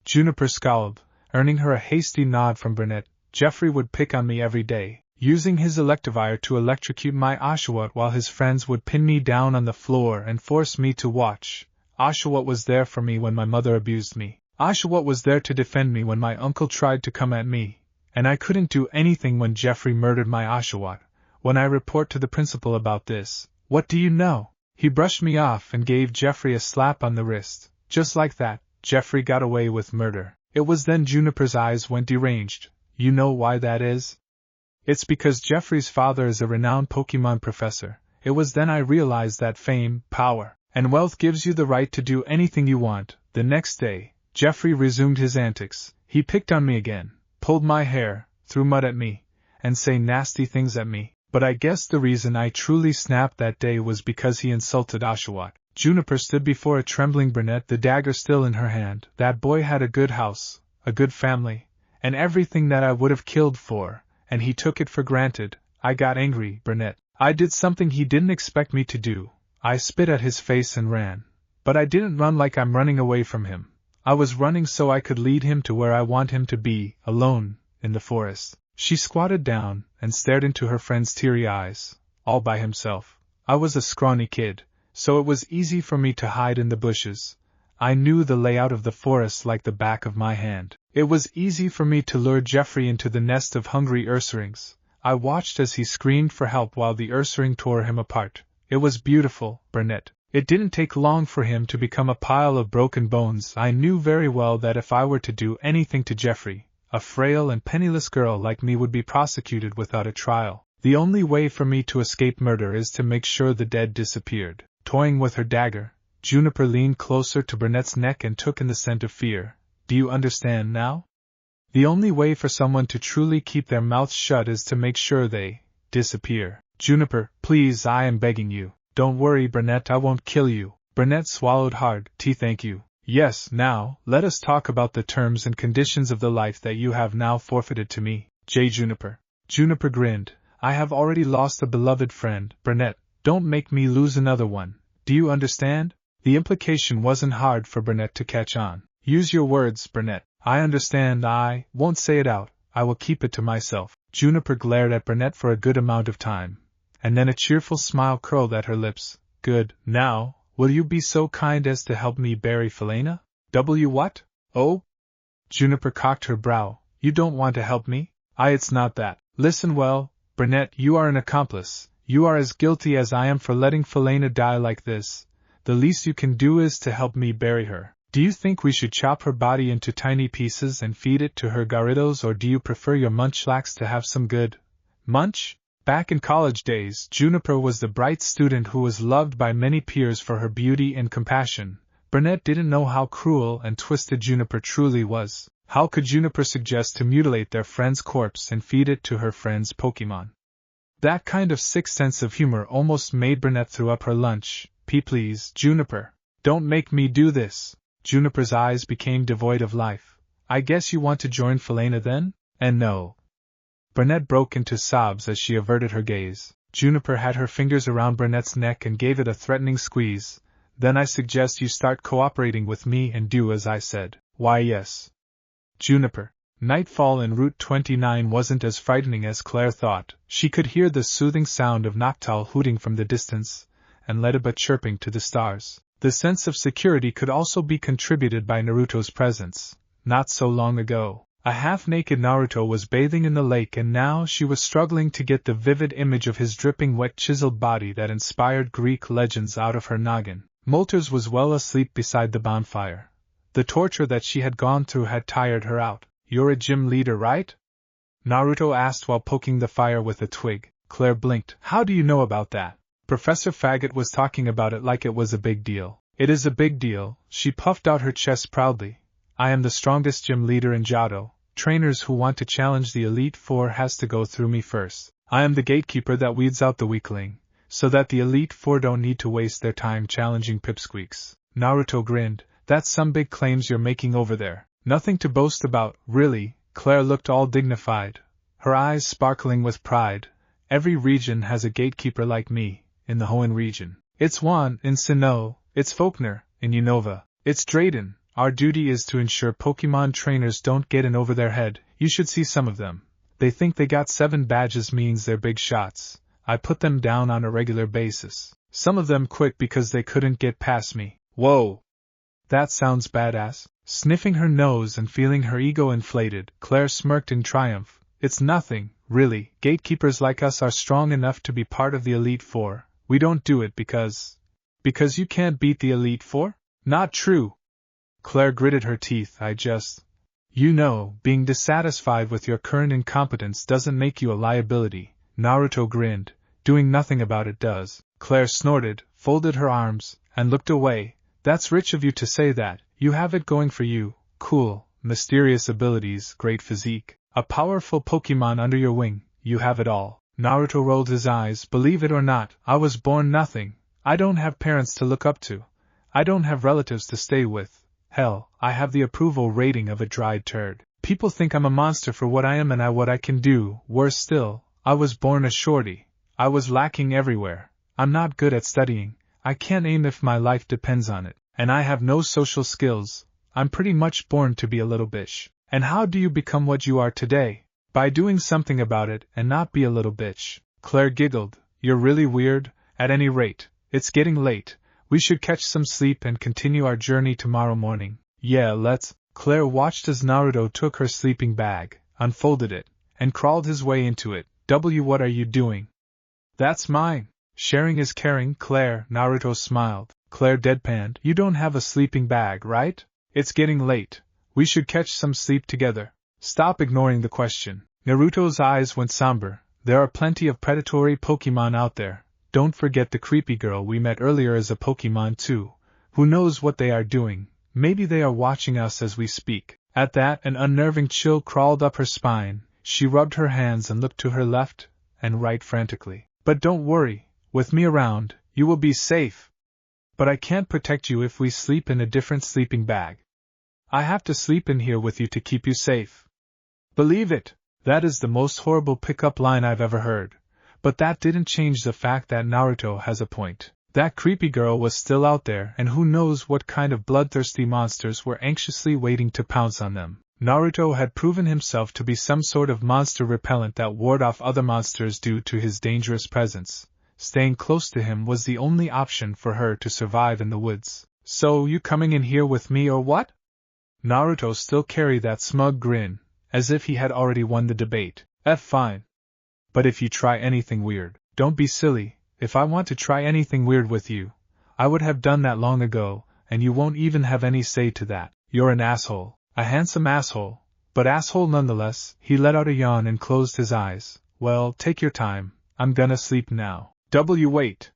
Speaker 1: Juniper scowled, earning her a hasty nod from Burnett. Jeffrey would pick on me every day, using his Electivire to electrocute my Oshawott while his friends would pin me down on the floor and force me to watch. Oshawott was there for me when my mother abused me. Oshawott was there to defend me when my uncle tried to come at me, and I couldn't do anything when Jeffrey murdered my Oshawott. When I report to the principal about this, what do you know? He brushed me off and gave Jeffrey a slap on the wrist. Just like that, Jeffrey got away with murder. It was then Juniper's eyes went deranged. You know why that is? It's because Jeffrey's father is a renowned Pokemon professor. It was then I realized that fame, power, and wealth gives you the right to do anything you want. The next day, Jeffrey resumed his antics. He picked on me again, pulled my hair, threw mud at me, and say nasty things at me. But I guess the reason I truly snapped that day was because he insulted Oshawott. Juniper stood before a trembling Burnett, the dagger still in her hand. That boy had a good house, a good family, and everything that I would have killed for, and he took it for granted. I got angry, Burnett. I did something he didn't expect me to do. I spit at his face and ran. But I didn't run like I'm running away from him. I was running so I could lead him to where I want him to be, alone, in the forest. She squatted down and stared into her friend's teary eyes. All by himself. I was a scrawny kid, so it was easy for me to hide in the bushes. I knew the layout of the forest like the back of my hand. It was easy for me to lure Jeffrey into the nest of hungry Ursurings. I watched as he screamed for help while the Ursaring tore him apart. It was beautiful, Burnett. It didn't take long for him to become a pile of broken bones. I knew very well that if I were to do anything to Jeffrey, a frail and penniless girl like me would be prosecuted without a trial. The only way for me to escape murder is to make sure the dead disappeared. Toying with her dagger, Juniper leaned closer to Brunette's neck and took in the scent of fear. Do you understand now? The only way for someone to truly keep their mouths shut is to make sure they disappear. Juniper, please, I am begging you. Don't worry, Brunette, I won't kill you. Brunette swallowed hard. Thank you. Yes, now, let us talk about the terms and conditions of the life that you have now forfeited to me. Juniper. Juniper grinned. I have already lost a beloved friend. Brunette, don't make me lose another one. Do you understand? The implication wasn't hard for Brunette to catch on. Use your words, Brunette. I understand. I won't say it out. I will keep it to myself. Juniper glared at Brunette for a good amount of time, and then a cheerful smile curled at her lips. Good. Now, will you be so kind as to help me bury Felena? What? Oh? Juniper cocked her brow. You don't want to help me? It's not that. Listen well, Brunette, you are an accomplice. You are as guilty as I am for letting Felena die like this. The least you can do is to help me bury her. Do you think we should chop her body into tiny pieces and feed it to her garridos, or do you prefer your munchlax to have some good munch? Back in college days, Juniper was the bright student who was loved by many peers for her beauty and compassion. Brunette didn't know how cruel and twisted Juniper truly was. How could Juniper suggest to mutilate their friend's corpse and feed it to her friend's Pokemon? That kind of sick sense of humor almost made Brunette throw up her lunch. Please, Juniper, don't make me do this. Juniper's eyes became devoid of life. I guess you want to join Felena then? And no. Brunette broke into sobs as she averted her gaze. Juniper had her fingers around Brunette's neck and gave it a threatening squeeze. Then I suggest you start cooperating with me and do as I said. Why, yes. Juniper. Nightfall en Route 29 wasn't as frightening as Claire thought. She could hear the soothing sound of Noctowl hooting from the distance, and Ledaba chirping to the stars. The sense of security could also be contributed by Naruto's presence. Not so long ago, a half-naked Naruto was bathing in the lake, and now she was struggling to get the vivid image of his dripping wet chiseled body that inspired Greek legends out of her noggin. Moltres was well asleep beside the bonfire. The torture that she had gone through had tired her out. You're a gym leader, right? Naruto asked while poking the fire with a twig. Claire blinked. How do you know about that? Professor Faggot was talking about it like it was a big deal. It is a big deal. She puffed out her chest proudly. I am the strongest gym leader in Johto. Trainers who want to challenge the Elite Four has to go through me first. I am the gatekeeper that weeds out the weakling, so that the Elite Four don't need to waste their time challenging pipsqueaks. Naruto grinned. That's some big claims you're making over there. Nothing to boast about, really. Claire looked all dignified, her eyes sparkling with pride. Every region has a gatekeeper like me. In the Hoenn region, it's Juan. In Sinnoh, it's Faulkner. In Unova, it's Drayden. Our duty is to ensure Pokemon trainers don't get in over their head. You should see some of them. They think they got 7 badges means they're big shots. I put them down on a regular basis. Some of them quit because they couldn't get past me. Whoa! That sounds badass. Sniffing her nose and feeling her ego inflated, Claire smirked in triumph. It's nothing, really. Gatekeepers like us are strong enough to be part of the Elite Four. We don't do it because you can't beat the Elite Four? Not true. Claire gritted her teeth. Being dissatisfied with your current incompetence doesn't make you a liability. Naruto grinned. Doing nothing about it does. Claire snorted, folded her arms, and looked away. That's rich of you to say that. You have it going for you. Cool, mysterious abilities, great physique, a powerful Pokemon under your wing. You have it all. Naruto rolled his eyes. Believe it or not, I was born nothing. I don't have parents to look up to. I don't have relatives to stay with. Hell, I have the approval rating of a dried turd. People think I'm a monster for what I am and what I can do. Worse still, I was born a shorty. I was lacking everywhere. I'm not good at studying. I can't aim if my life depends on it. And I have no social skills. I'm pretty much born to be a little bitch. And how do you become what you are today? By doing something about it and not be a little bitch. Claire giggled. You're really weird. At any rate, it's getting late. We should catch some sleep and continue our journey tomorrow morning. Yeah, let's. Claire watched as Naruto took her sleeping bag, unfolded it, and crawled his way into it. What are you doing? That's mine. Sharing is caring, Claire. Naruto smiled. Claire deadpanned. You don't have a sleeping bag, right? It's getting late. We should catch some sleep together. Stop ignoring the question. Naruto's eyes went somber. There are plenty of predatory Pokemon out there. Don't forget the creepy girl we met earlier is a Pokemon too. Who knows what they are doing? Maybe they are watching us as we speak. At that, an unnerving chill crawled up her spine. She rubbed her hands and looked to her left and right frantically. But don't worry, with me around, you will be safe. But I can't protect you if we sleep in a different sleeping bag. I have to sleep in here with you to keep you safe. Believe it, that is the most horrible pickup line I've ever heard. But that didn't change the fact that Naruto has a point. That creepy girl was still out there, and who knows what kind of bloodthirsty monsters were anxiously waiting to pounce on them. Naruto had proven himself to be some sort of monster repellent that ward off other monsters due to his dangerous presence. Staying close to him was the only option for her to survive in the woods. So, you coming in here with me or what? Naruto still carried that smug grin, as if he had already won the debate. Fine. But if you try anything weird, don't be silly. If I want to try anything weird with you, I would have done that long ago, and you won't even have any say to that. You're an asshole. A handsome asshole, but asshole nonetheless. He let out a yawn and closed his eyes. Well, take your time. I'm gonna sleep now. Wait.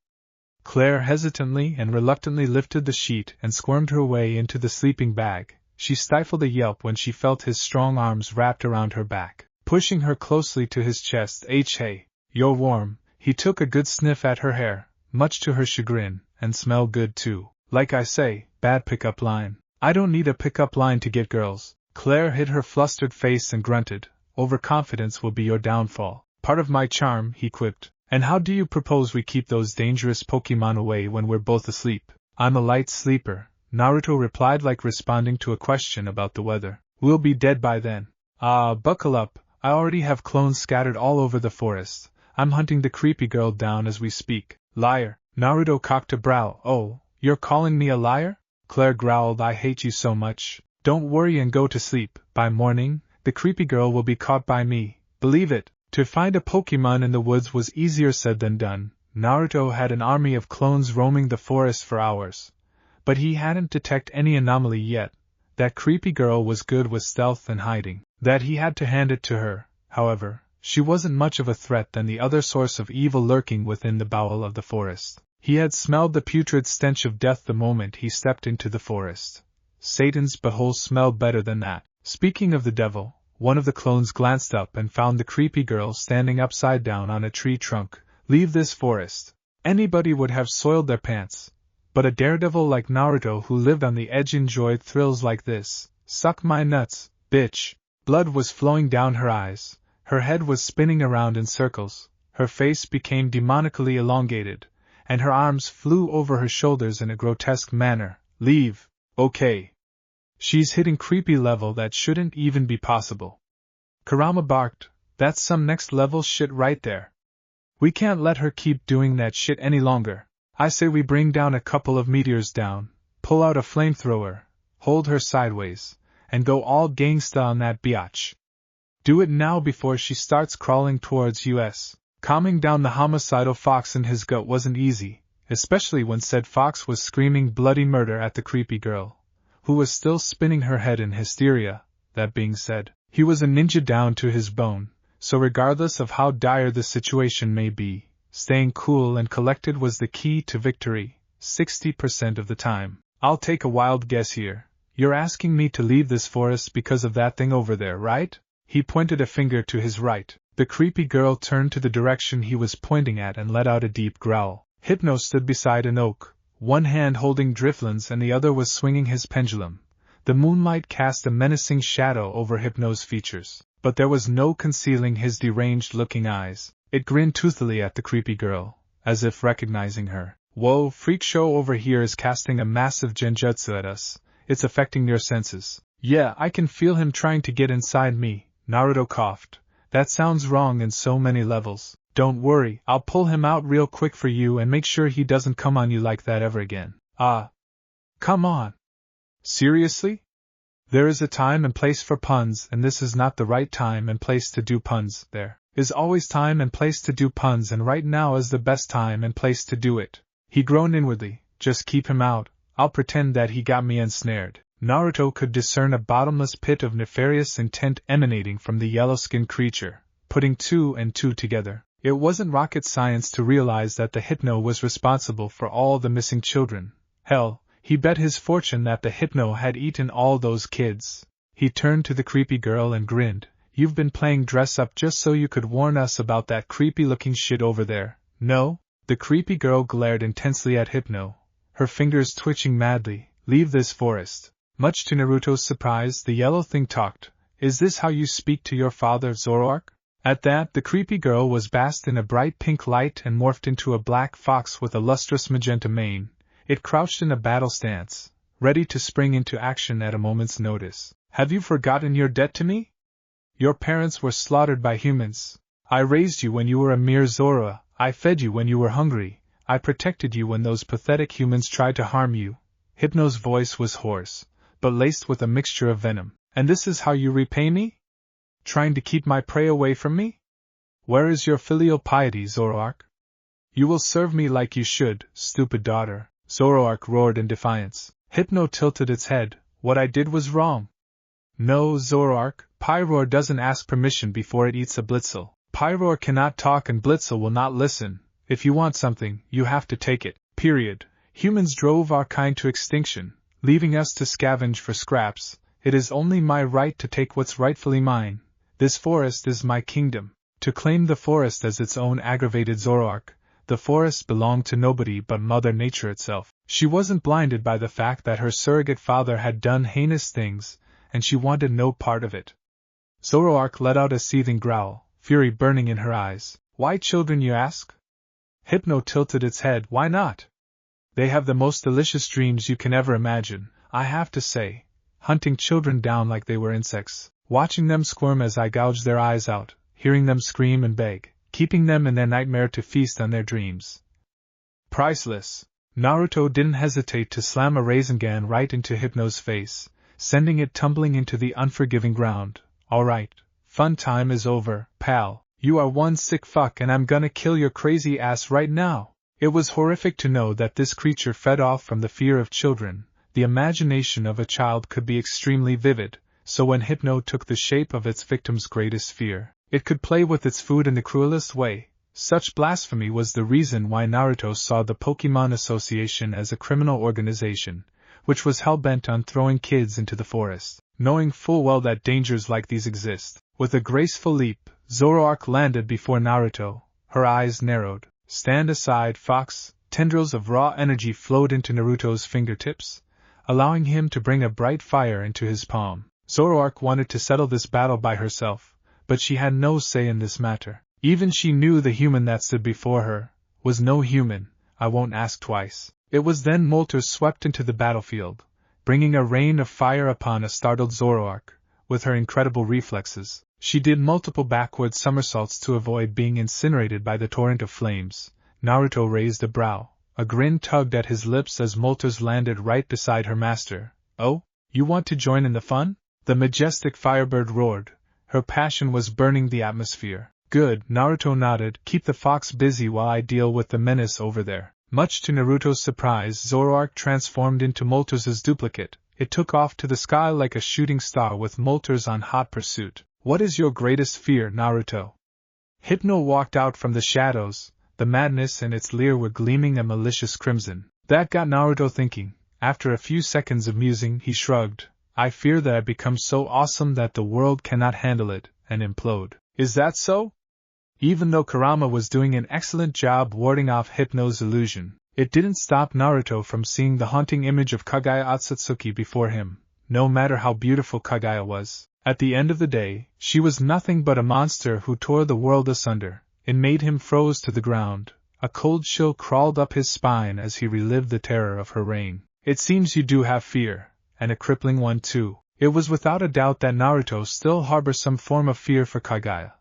Speaker 1: Claire hesitantly and reluctantly lifted the sheet and squirmed her way into the sleeping bag. She stifled a yelp when she felt his strong arms wrapped around her back, pushing her closely to his chest. Hey, you're warm. He took a good sniff at her hair, much to her chagrin, and smelled good too. Like I say, bad pickup line. I don't need a pickup line to get girls. Claire hid her flustered face and grunted. Overconfidence will be your downfall. Part of my charm, he quipped. And how do you propose we keep those dangerous Pokemon away when we're both asleep? I'm a light sleeper, Naruto replied, like responding to a question about the weather. We'll be dead by then. Buckle up. I already have clones scattered all over the forest. I'm hunting the creepy girl down as we speak. Liar. Naruto cocked a brow. Oh, you're calling me a liar? Claire growled. I hate you so much. Don't worry and go to sleep. By morning, the creepy girl will be caught by me. Believe it. To find a Pokemon in the woods was easier said than done. Naruto had an army of clones roaming the forest for hours. But he hadn't detected any anomaly yet. That creepy girl was good with stealth and hiding. That he had to hand it to her, however. She wasn't much of a threat than the other source of evil lurking within the bowel of the forest. He had smelled the putrid stench of death the moment he stepped into the forest. Satan's butthole smelled better than that. Speaking of the devil, one of the clones glanced up and found the creepy girl standing upside down on a tree trunk. Leave this forest. Anybody would have soiled their pants. But a daredevil like Naruto who lived on the edge enjoyed thrills like this. Suck my nuts, bitch. Blood was flowing down her eyes. Her head was spinning around in circles. Her face became demonically elongated, and her arms flew over her shoulders in a grotesque manner. Leave. Okay. She's hitting creepy level that shouldn't even be possible. Kurama barked. That's some next level shit right there. We can't let her keep doing that shit any longer. I say we bring down a couple of meteors down, pull out a flamethrower, hold her sideways, and go all gangsta on that biatch. Do it now before she starts crawling towards us. Calming down the homicidal fox in his gut wasn't easy, especially when said fox was screaming bloody murder at the creepy girl, who was still spinning her head in hysteria. That being said, he was a ninja down to his bone, so regardless of how dire the situation may be, staying cool and collected was the key to victory, 60% of the time. I'll take a wild guess here. You're asking me to leave this forest because of that thing over there, right? He pointed a finger to his right. The creepy girl turned to the direction he was pointing at and let out a deep growl. Hypno stood beside an oak, one hand holding Driftlins and the other was swinging his pendulum. The moonlight cast a menacing shadow over Hypno's features, but there was no concealing his deranged-looking eyes. It grinned toothily at the creepy girl, as if recognizing her. Whoa, freak show over here is casting a massive genjutsu at us. It's affecting your senses. Yeah, I can feel him trying to get inside me. Naruto coughed. That sounds wrong in so many levels. Don't worry, I'll pull him out real quick for you and make sure he doesn't come on you like that ever again. Come on. Seriously? There is a time and place for puns, and this is not the right time and place to do puns. There is always time and place to do puns, and right now is the best time and place to do it. He groaned inwardly. Just keep him out. I'll pretend that he got me ensnared. Naruto could discern a bottomless pit of nefarious intent emanating from the yellow-skinned creature. putting 2 and 2 together. It wasn't rocket science to realize that the Hypno was responsible for all the missing children. Hell, he bet his fortune that the Hypno had eaten all those kids. He turned to the creepy girl and grinned. You've been playing dress up just so you could warn us about that creepy-looking shit over there, no? The creepy girl glared intensely at Hypno, her fingers twitching madly. Leave this forest. Much to Naruto's surprise, the yellow thing talked. Is this how you speak to your father, Zoroark? At that, the creepy girl was bathed in a bright pink light and morphed into a black fox with a lustrous magenta mane. It crouched in a battle stance, ready to spring into action at a moment's notice. Have you forgotten your debt to me? Your parents were slaughtered by humans. I raised you when you were a mere Zora. I fed you when you were hungry. I protected you when those pathetic humans tried to harm you. Hypno's voice was hoarse, but laced with a mixture of venom. And this is how you repay me? Trying to keep my prey away from me? Where is your filial piety, Zoroark? You will serve me like you should, stupid daughter, Zoroark roared in defiance. Hypno tilted its head. What I did was wrong. No, Zoroark, Pyroar doesn't ask permission before it eats a Blitzel. Pyroar cannot talk and Blitzel will not listen. If you want something, you have to take it, period. Humans drove our kind to extinction, leaving us to scavenge for scraps. It is only my right to take what's rightfully mine. This forest is my kingdom. To claim the forest as its own aggravated Zoroark, the forest belonged to nobody but Mother Nature itself. She wasn't blinded by the fact that her surrogate father had done heinous things, and she wanted no part of it. Zoroark let out a seething growl, fury burning in her eyes. Why children, you ask? Hypno tilted its head. Why not? They have the most delicious dreams you can ever imagine, I have to say. Hunting children down like they were insects, watching them squirm as I gouge their eyes out, hearing them scream and beg, keeping them in their nightmare to feast on their dreams. Priceless. Naruto didn't hesitate to slam a Rasengan right into Hypno's face, sending it tumbling into the unforgiving ground. Alright, fun time is over, pal. You are one sick fuck and I'm gonna kill your crazy ass right now. It was horrific to know that this creature fed off from the fear of children. The imagination of a child could be extremely vivid, so when Hypno took the shape of its victim's greatest fear, it could play with its food in the cruelest way. Such blasphemy was the reason why Naruto saw the Pokemon Association as a criminal organization, which was hell-bent on throwing kids into the forest, knowing full well that dangers like these exist. With a graceful leap, Zoroark landed before Naruto, her eyes narrowed. Stand aside, fox. Tendrils of raw energy flowed into Naruto's fingertips, allowing him to bring a bright fire into his palm. Zoroark wanted to settle this battle by herself, but she had no say in this matter. Even she knew the human that stood before her was no human. I won't ask twice. It was then Moltres swept into the battlefield, bringing a rain of fire upon a startled Zoroark. With her incredible reflexes, she did multiple backward somersaults to avoid being incinerated by the torrent of flames. Naruto raised a brow. A grin tugged at his lips as Moltres landed right beside her master. Oh, you want to join in the fun? The majestic Firebird roared. Her passion was burning the atmosphere. Good, Naruto nodded. Keep the fox busy while I deal with the menace over there. Much to Naruto's surprise, Zoroark transformed into Moltres' duplicate. It took off to the sky like a shooting star with Moltres on hot pursuit. What is your greatest fear, Naruto? Hypno walked out from the shadows. The madness and its leer were gleaming a malicious crimson. That got Naruto thinking. After a few seconds of musing, he shrugged. I fear that I become so awesome that the world cannot handle it, and implode. Is that so? Even though Kurama was doing an excellent job warding off Hypno's illusion, it didn't stop Naruto from seeing the haunting image of Kaguya Otsutsuki before him. No matter how beautiful Kaguya was, at the end of the day, she was nothing but a monster who tore the world asunder. It made him froze to the ground. A cold chill crawled up his spine as he relived the terror of her reign. It seems you do have fear, and a crippling one too. It was without a doubt that Naruto still harbored some form of fear for Kaguya,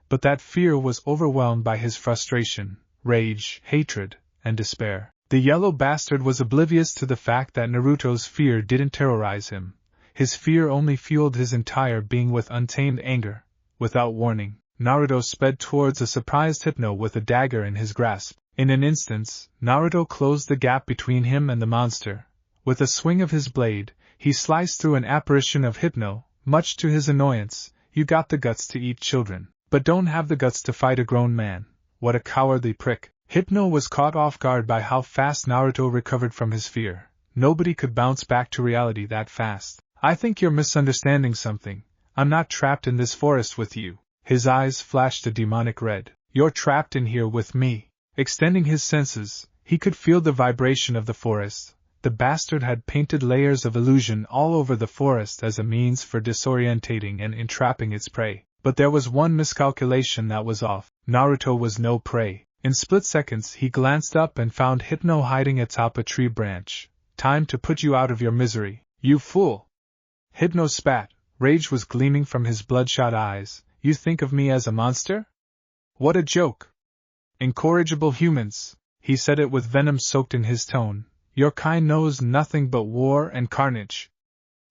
Speaker 1: but that fear was overwhelmed by his frustration, rage, hatred, and despair. The yellow bastard was oblivious to the fact that Naruto's fear didn't terrorize him. His fear only fueled his entire being with untamed anger. Without warning, Naruto sped towards a surprised Hypno with a dagger in his grasp. In an instant, Naruto closed the gap between him and the monster. With a swing of his blade, he sliced through an apparition of Hypno. Much to his annoyance, you got the guts to eat children. but don't have the guts to fight a grown man. What a cowardly prick. Hypno was caught off guard by how fast Naruto recovered from his fear. Nobody could bounce back to reality that fast. I think you're misunderstanding something. I'm not trapped in this forest with you. His eyes flashed a demonic red. You're trapped in here with me. Extending his senses, he could feel the vibration of the forest. The bastard had painted layers of illusion all over the forest as a means for disorientating and entrapping its prey. But there was one miscalculation that was off. Naruto was no prey. In split seconds he glanced up and found Hypno hiding atop a tree branch. Time to put you out of your misery, you fool! Hypno spat. Rage was gleaming from his bloodshot eyes. You think of me as a monster? What a joke! Incorrigible humans, he said it with venom soaked in his tone. Your kind knows nothing but war and carnage.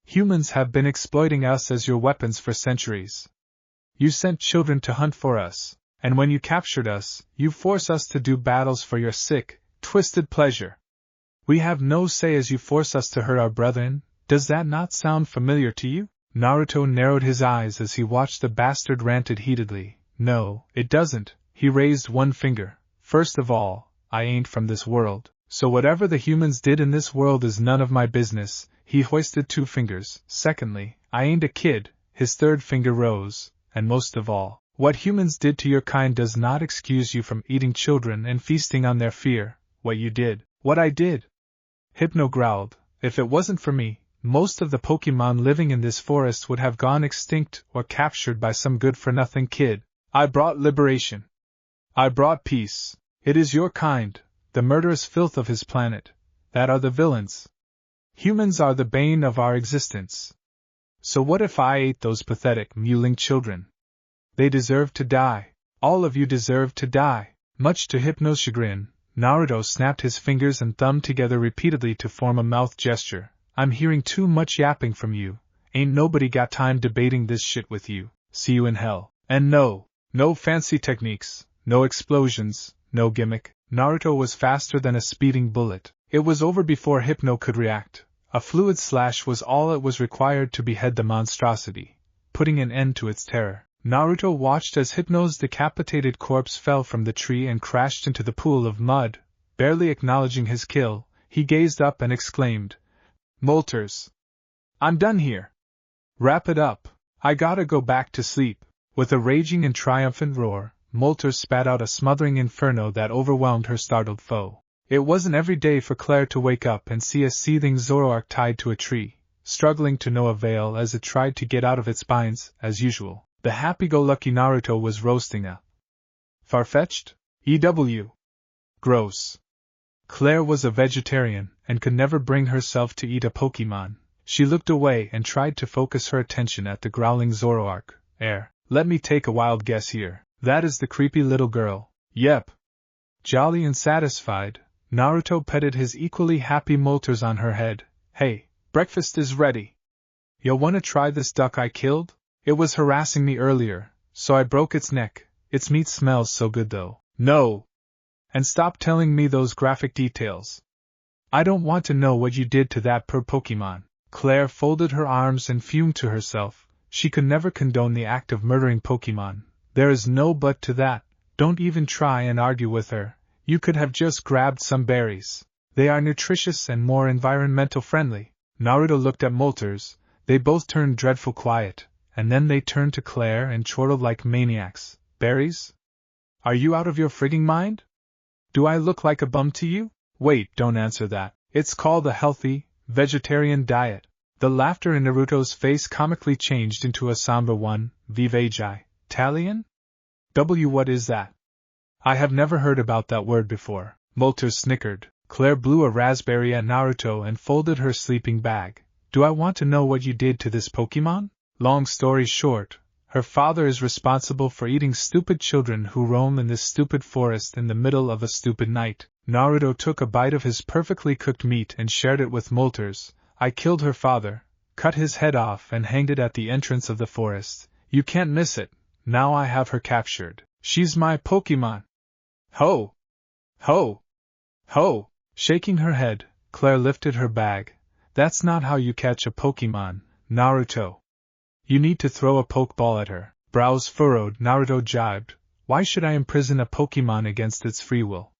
Speaker 1: Humans have been exploiting us as your weapons for centuries. You sent children to hunt for us, and when you captured us, you force us to do battles for your sick, twisted pleasure. We have no say as you force us to hurt our brethren. Does that not sound familiar to you? Naruto narrowed his eyes as he watched the bastard ranted heatedly. No, it doesn't. He raised one finger. First of all, I ain't from this world, so whatever the humans did in this world is none of my business. He hoisted two fingers. Secondly, I ain't a kid. His third finger rose. And most of all, what humans did to your kind does not excuse you from eating children and feasting on their fear. What you did. What I did. Hypno growled. If it wasn't for me, most of the Pokemon living in this forest would have gone extinct or captured by some good-for-nothing kid. I brought liberation. I brought peace. It is your kind, the murderous filth of his planet, that are the villains. Humans are the bane of our existence. So what if I ate those pathetic, mewling children? They deserve to die. All of you deserve to die. Much to Hypno's chagrin, Naruto snapped his fingers and thumb together repeatedly to form a mouth gesture. I'm hearing too much yapping from you. Ain't nobody got time debating this shit with you. See you in hell. And no fancy techniques, no explosions, no gimmick. Naruto was faster than a speeding bullet. It was over before Hypno could react. A fluid slash was all it was required to behead the monstrosity, putting an end to its terror. Naruto watched as Hypno's decapitated corpse fell from the tree and crashed into the pool of mud. Barely acknowledging his kill, he gazed up and exclaimed, Molters! I'm done here! Wrap it up! I gotta go back to sleep! With a raging and triumphant roar, Molters spat out a smothering inferno that overwhelmed her startled foe. It wasn't every day for Claire to wake up and see a seething Zoroark tied to a tree, struggling to no avail as it tried to get out of its binds, as usual. The happy-go-lucky Naruto was roasting a far-fetched? EW. Gross. Claire was a vegetarian and could never bring herself to eat a Pokemon. She looked away and tried to focus her attention at the growling Zoroark. Let me take a wild guess here. That is the creepy little girl. Yep. Jolly and satisfied, Naruto petted his equally happy Molters on her head. Hey, breakfast is ready. You wanna try this duck I killed? It was harassing me earlier, so I broke its neck. Its meat smells so good though. No! And stop telling me those graphic details. I don't want to know what you did to that poor Pokemon. Claire folded her arms and fumed to herself. She could never condone the act of murdering Pokemon. There is no but to that. Don't even try and argue with her. You could have just grabbed some berries. They are nutritious and more environmental friendly. Naruto looked at Molters. They both turned dreadful quiet, and then they turned to Claire and chortled like maniacs. Berries? Are you out of your frigging mind? Do I look like a bum to you? Wait, don't answer that. It's called a healthy, vegetarian diet. The laughter in Naruto's face comically changed into a somber one. Vegetarian? What is that? I have never heard about that word before. Molters snickered. Claire blew a raspberry at Naruto and folded her sleeping bag. Do I want to know what you did to this Pokemon? Long story short, her father is responsible for eating stupid children who roam in this stupid forest in the middle of a stupid night. Naruto took a bite of his perfectly cooked meat and shared it with Molters. I killed her father, cut his head off and hanged it at the entrance of the forest. You can't miss it. Now I have her captured. She's my Pokemon. Ho! Ho! Ho! Shaking her head, Claire lifted her bag. That's not how you catch a Pokemon, Naruto. You need to throw a Pokeball at her. Brows furrowed, Naruto jibed. Why should I imprison a Pokemon against its free will?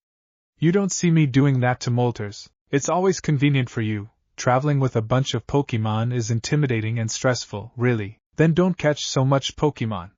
Speaker 1: You don't see me doing that to molters. It's always convenient for you. Traveling with a bunch of Pokemon is intimidating and stressful, really. Then don't catch so much Pokemon.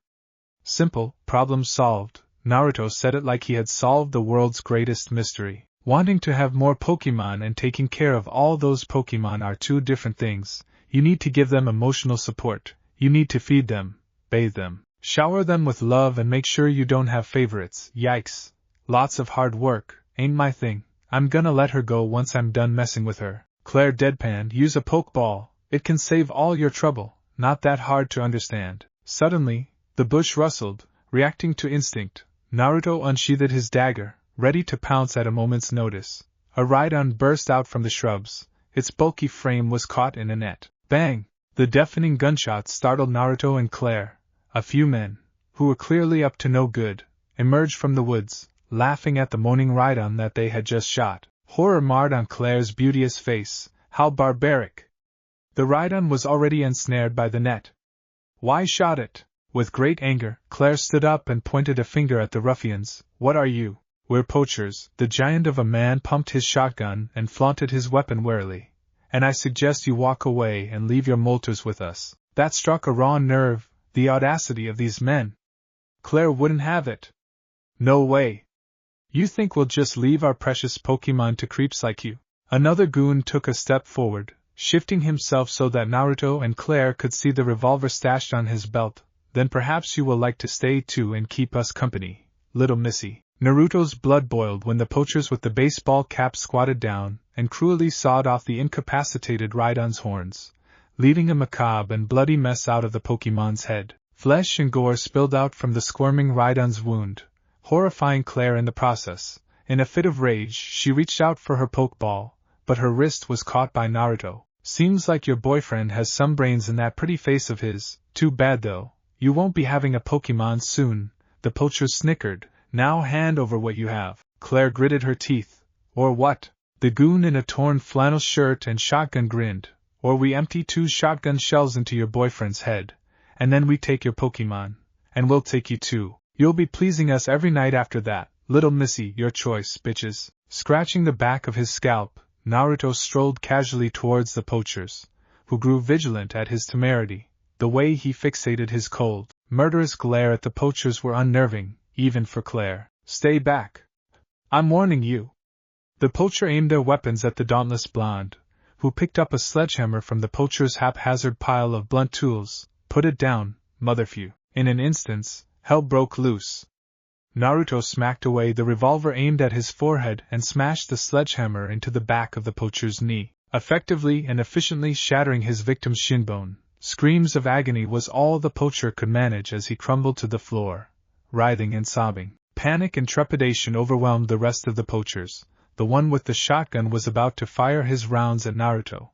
Speaker 1: Simple, problem solved. Naruto said it like he had solved the world's greatest mystery. Wanting to have more Pokemon and taking care of all those Pokemon are two different things. You need to give them emotional support. You need to feed them, bathe them, shower them with love and make sure you don't have favorites. Yikes. Lots of hard work, ain't my thing. I'm gonna let her go once I'm done messing with her. Claire deadpanned. Use a Pokeball. It can save all your trouble. Not that hard to understand. Suddenly, the bush rustled, reacting to instinct. Naruto unsheathed his dagger, ready to pounce at a moment's notice. A Rhydon burst out from the shrubs. Its bulky frame was caught in a net. Bang! The deafening gunshot startled Naruto and Claire. A few men, who were clearly up to no good, emerged from the woods, laughing at the moaning Rhydon that they had just shot. Horror marred on Claire's beauteous face. How barbaric! The Rhydon was already ensnared by the net. Why shot it? With great anger, Claire stood up and pointed a finger at the ruffians. What are you? We're poachers. The giant of a man pumped his shotgun and flaunted his weapon warily. And I suggest you walk away and leave your molters with us. That struck a raw nerve. The audacity of these men. Claire wouldn't have it. No way. You think we'll just leave our precious Pokemon to creeps like you? Another goon took a step forward, shifting himself so that Naruto and Claire could see the revolver stashed on his belt. Then perhaps you will like to stay too and keep us company, little missy. Naruto's blood boiled when the poachers with the baseball cap squatted down and cruelly sawed off the incapacitated Rhydon's horns, leaving a macabre and bloody mess out of the Pokemon's head. Flesh and gore spilled out from the squirming Rhydon's wound, horrifying Claire in the process. In a fit of rage, she reached out for her Pokeball, but her wrist was caught by Naruto. Seems like your boyfriend has some brains in that pretty face of his. Too bad though. You won't be having a Pokemon soon. The poacher snickered. Now hand over what you have. Claire gritted her teeth. Or what? The goon in a torn flannel shirt and shotgun grinned. Or we empty 2 shotgun shells into your boyfriend's head, and then we take your Pokemon. And we'll take you too. You'll be pleasing us every night after that. Little missy, your choice, bitches. Scratching the back of his scalp, Naruto strolled casually towards the poachers, who grew vigilant at his temerity. The way he fixated his cold, murderous glare at the poachers were unnerving, even for Claire. Stay back. I'm warning you. The poacher aimed their weapons at the dauntless blonde, who picked up a sledgehammer from the poacher's haphazard pile of blunt tools. Put it down, motherfucker. In an instant, hell broke loose. Naruto smacked away the revolver aimed at his forehead and smashed the sledgehammer into the back of the poacher's knee, effectively and efficiently shattering his victim's shinbone. Screams of agony was all the poacher could manage as he crumbled to the floor, writhing and sobbing. Panic and trepidation overwhelmed the rest of the poachers. The one with the shotgun was about to fire his rounds at Naruto,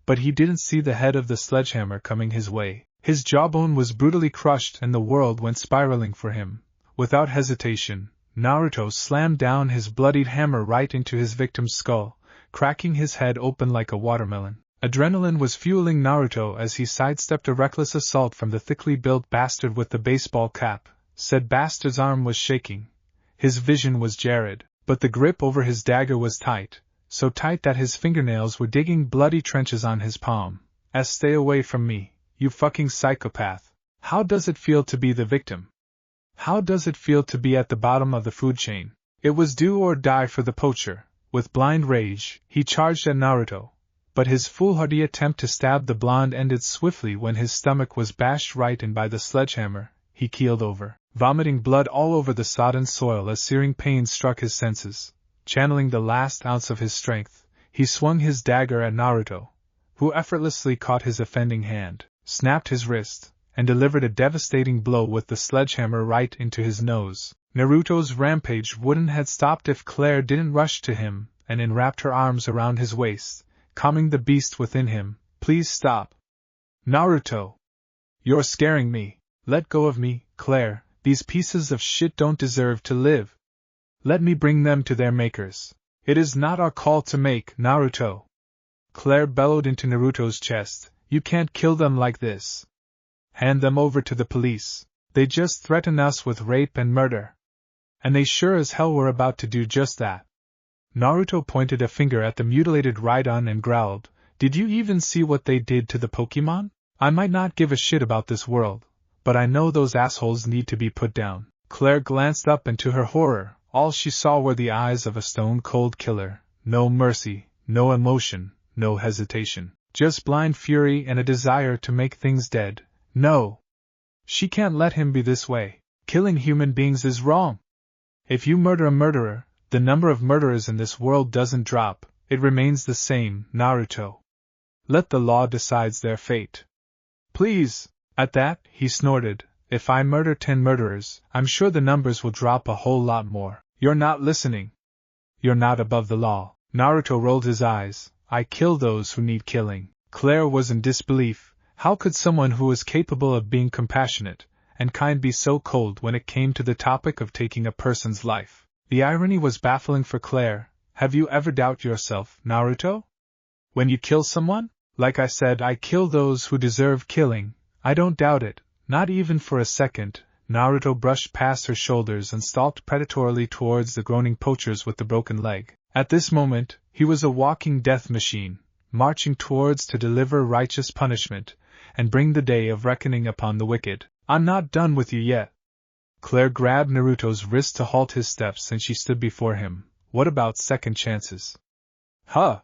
Speaker 1: but he didn't see the head of the sledgehammer coming his way. His jawbone was brutally crushed and the world went spiraling for him. Without hesitation, Naruto slammed down his bloodied hammer right into his victim's skull, cracking his head open like a watermelon. Adrenaline was fueling Naruto as he sidestepped a reckless assault from the thickly built bastard with the baseball cap. Said bastard's arm was shaking. His vision was jarred, but the grip over his dagger was tight, so tight that his fingernails were digging bloody trenches on his palm. Stay away from me, you fucking psychopath. How does it feel to be the victim? How does it feel to be at the bottom of the food chain? It was do or die for the poacher. With blind rage, he charged at Naruto, but his foolhardy attempt to stab the blonde ended swiftly when his stomach was bashed right in by the sledgehammer. He keeled over, vomiting blood all over the sodden soil as searing pain struck his senses. Channeling the last ounce of his strength, he swung his dagger at Naruto, who effortlessly caught his offending hand, snapped his wrist, and delivered a devastating blow with the sledgehammer right into his nose. Naruto's rampage wouldn't have stopped if Claire didn't rush to him and enwrapped her arms around his waist, calming the beast within him. Please stop. Naruto! You're scaring me. Let go of me, Claire. These pieces of shit don't deserve to live. Let me bring them to their makers. It is not our call to make, Naruto. Claire bellowed into Naruto's chest. You can't kill them like this. Hand them over to the police. They just threaten us with rape and murder. And they sure as hell were about to do just that. Naruto pointed a finger at the mutilated Raidon and growled, "Did you even see what they did to the Pokemon? I might not give a shit about this world, but I know those assholes need to be put down." Claire glanced up and to her horror, all she saw were the eyes of a stone-cold killer. No mercy, no emotion, no hesitation. Just blind fury and a desire to make things dead. No! She can't let him be this way. Killing human beings is wrong. If you murder a murderer, the number of murderers in this world doesn't drop, it remains the same, Naruto. Let the law decide their fate. Please! At that, he snorted, "If I murder 10 murderers, I'm sure the numbers will drop a whole lot more." "You're not listening. You're not above the law." Naruto rolled his eyes. "I kill those who need killing." Claire was in disbelief. How could someone who was capable of being compassionate and kind be so cold when it came to the topic of taking a person's life? The irony was baffling for Claire. "Have you ever doubted yourself, Naruto? When you kill someone? Like I said, I kill those who deserve killing. I don't doubt it, not even for a second." Naruto brushed past her shoulders and stalked predatorily towards the groaning poachers with the broken leg. At this moment, he was a walking death machine, marching towards to deliver righteous punishment and bring the day of reckoning upon the wicked. "I'm not done with you yet." Claire grabbed Naruto's wrist to halt his steps and she stood before him. "What about second chances?" "Huh?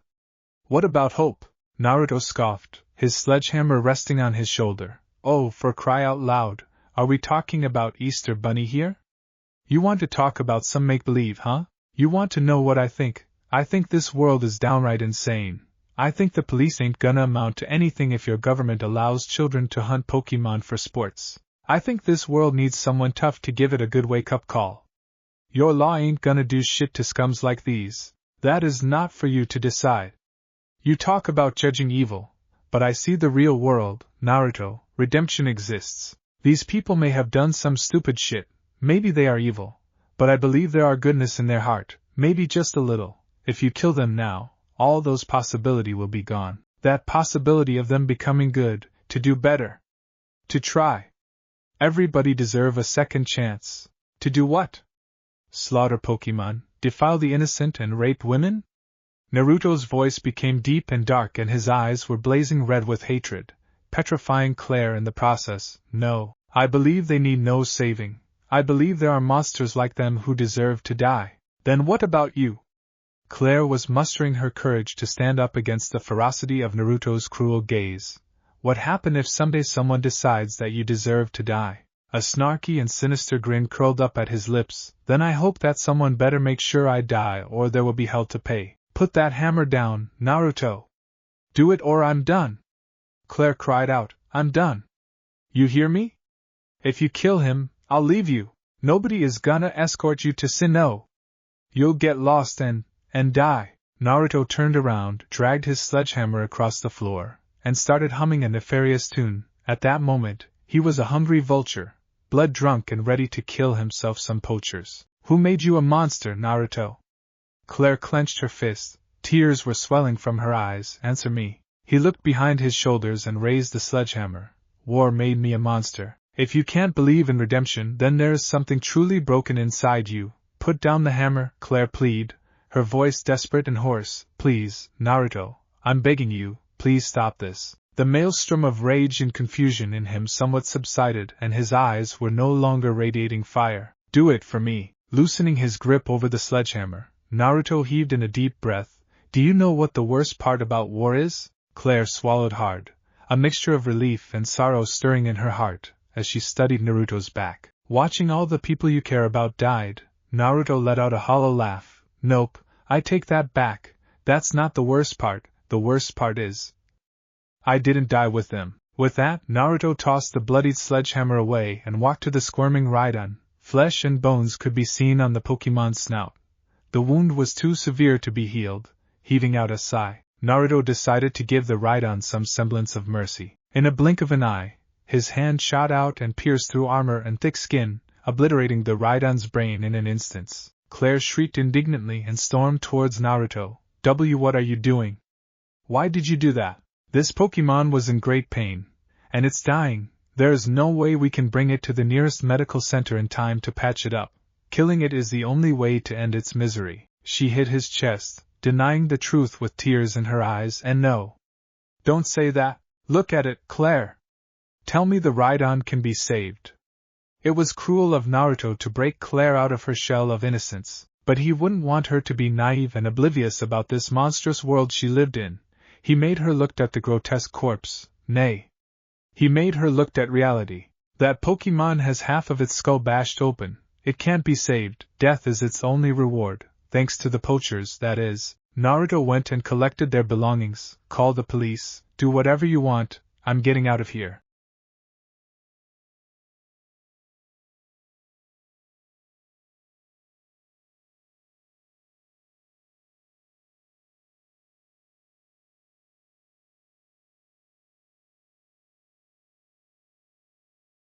Speaker 1: What about hope?" Naruto scoffed, his sledgehammer resting on his shoulder. "Oh, for cry out loud, are we talking about Easter Bunny here? You want to talk about some make-believe, huh? You want to know what I think? I think this world is downright insane. I think the police ain't gonna amount to anything if your government allows children to hunt Pokemon for sports. I think this world needs someone tough to give it a good wake-up call. Your law ain't gonna do shit to scums like these. That is not for you to decide. You talk about judging evil, but I see the real world, Naruto. Redemption exists. These people may have done some stupid shit, maybe they are evil, but I believe there are goodness in their heart, maybe just a little. If you kill them now, all those possibility will be gone. That possibility of them becoming good, to do better. To try. Everybody deserve a second chance. To do what? Slaughter Pokemon, defile the innocent and rape women? Naruto's voice became deep and dark and his eyes were blazing red with hatred, petrifying Claire in the process. "No, I believe they need no saving. I believe there are monsters like them who deserve to die." "Then what about you?" Claire was mustering her courage to stand up against the ferocity of Naruto's cruel gaze. "What happens if someday someone decides that you deserve to die?" A snarky and sinister grin curled up at his lips. "Then I hope that someone better make sure I die or there will be hell to pay." "Put that hammer down, Naruto. Do it or I'm done." Claire cried out. "I'm done. You hear me? If you kill him, I'll leave you. Nobody is gonna escort you to Sinnoh. You'll get lost and die." Naruto turned around, dragged his sledgehammer across the floor, and started humming a nefarious tune. At that moment, he was a hungry vulture, blood-drunk and ready to kill himself some poachers. "Who made you a monster, Naruto?" Claire clenched her fist. Tears were swelling from her eyes. "Answer me." He looked behind his shoulders and raised the sledgehammer. "War made me a monster. If you can't believe in redemption, then there is something truly broken inside you. Put down the hammer," Claire pleaded, her voice desperate and hoarse. "Please, Naruto, I'm begging you, please stop this." The maelstrom of rage and confusion in him somewhat subsided and his eyes were no longer radiating fire. "Do it for me." Loosening his grip over the sledgehammer, Naruto heaved in a deep breath. "Do you know what the worst part about war is?" Claire swallowed hard, a mixture of relief and sorrow stirring in her heart, as she studied Naruto's back. "Watching all the people you care about died." Naruto let out a hollow laugh. "Nope, I take that back. That's not the worst part. The worst part is, I didn't die with them." With that, Naruto tossed the bloodied sledgehammer away and walked to the squirming Raidon. Flesh and bones could be seen on the Pokemon's snout. The wound was too severe to be healed. Heaving out a sigh, Naruto decided to give the Raidon some semblance of mercy. In a blink of an eye, his hand shot out and pierced through armor and thick skin, obliterating the Raidon's brain in an instant. Claire shrieked indignantly and stormed towards Naruto. What are you doing? Why did you do that? This Pokemon was in great pain, and it's dying. There is no way we can bring it to the nearest medical center in time to patch it up. Killing it is the only way to end its misery. She hit his chest, denying the truth with tears in her eyes. And no. Don't say that. Look at it, Claire. Tell me the Rhydon can be saved. It was cruel of Naruto to break Claire out of her shell of innocence, but he wouldn't want her to be naive and oblivious about this monstrous world she lived in. He made her look at the grotesque corpse. Nay. He made her look at reality. That Pokemon has half of its skull bashed open. It can't be saved. Death is its only reward, thanks to the poachers, that is. Naruto went and collected their belongings, called the police. Do whatever you want, I'm getting out of here.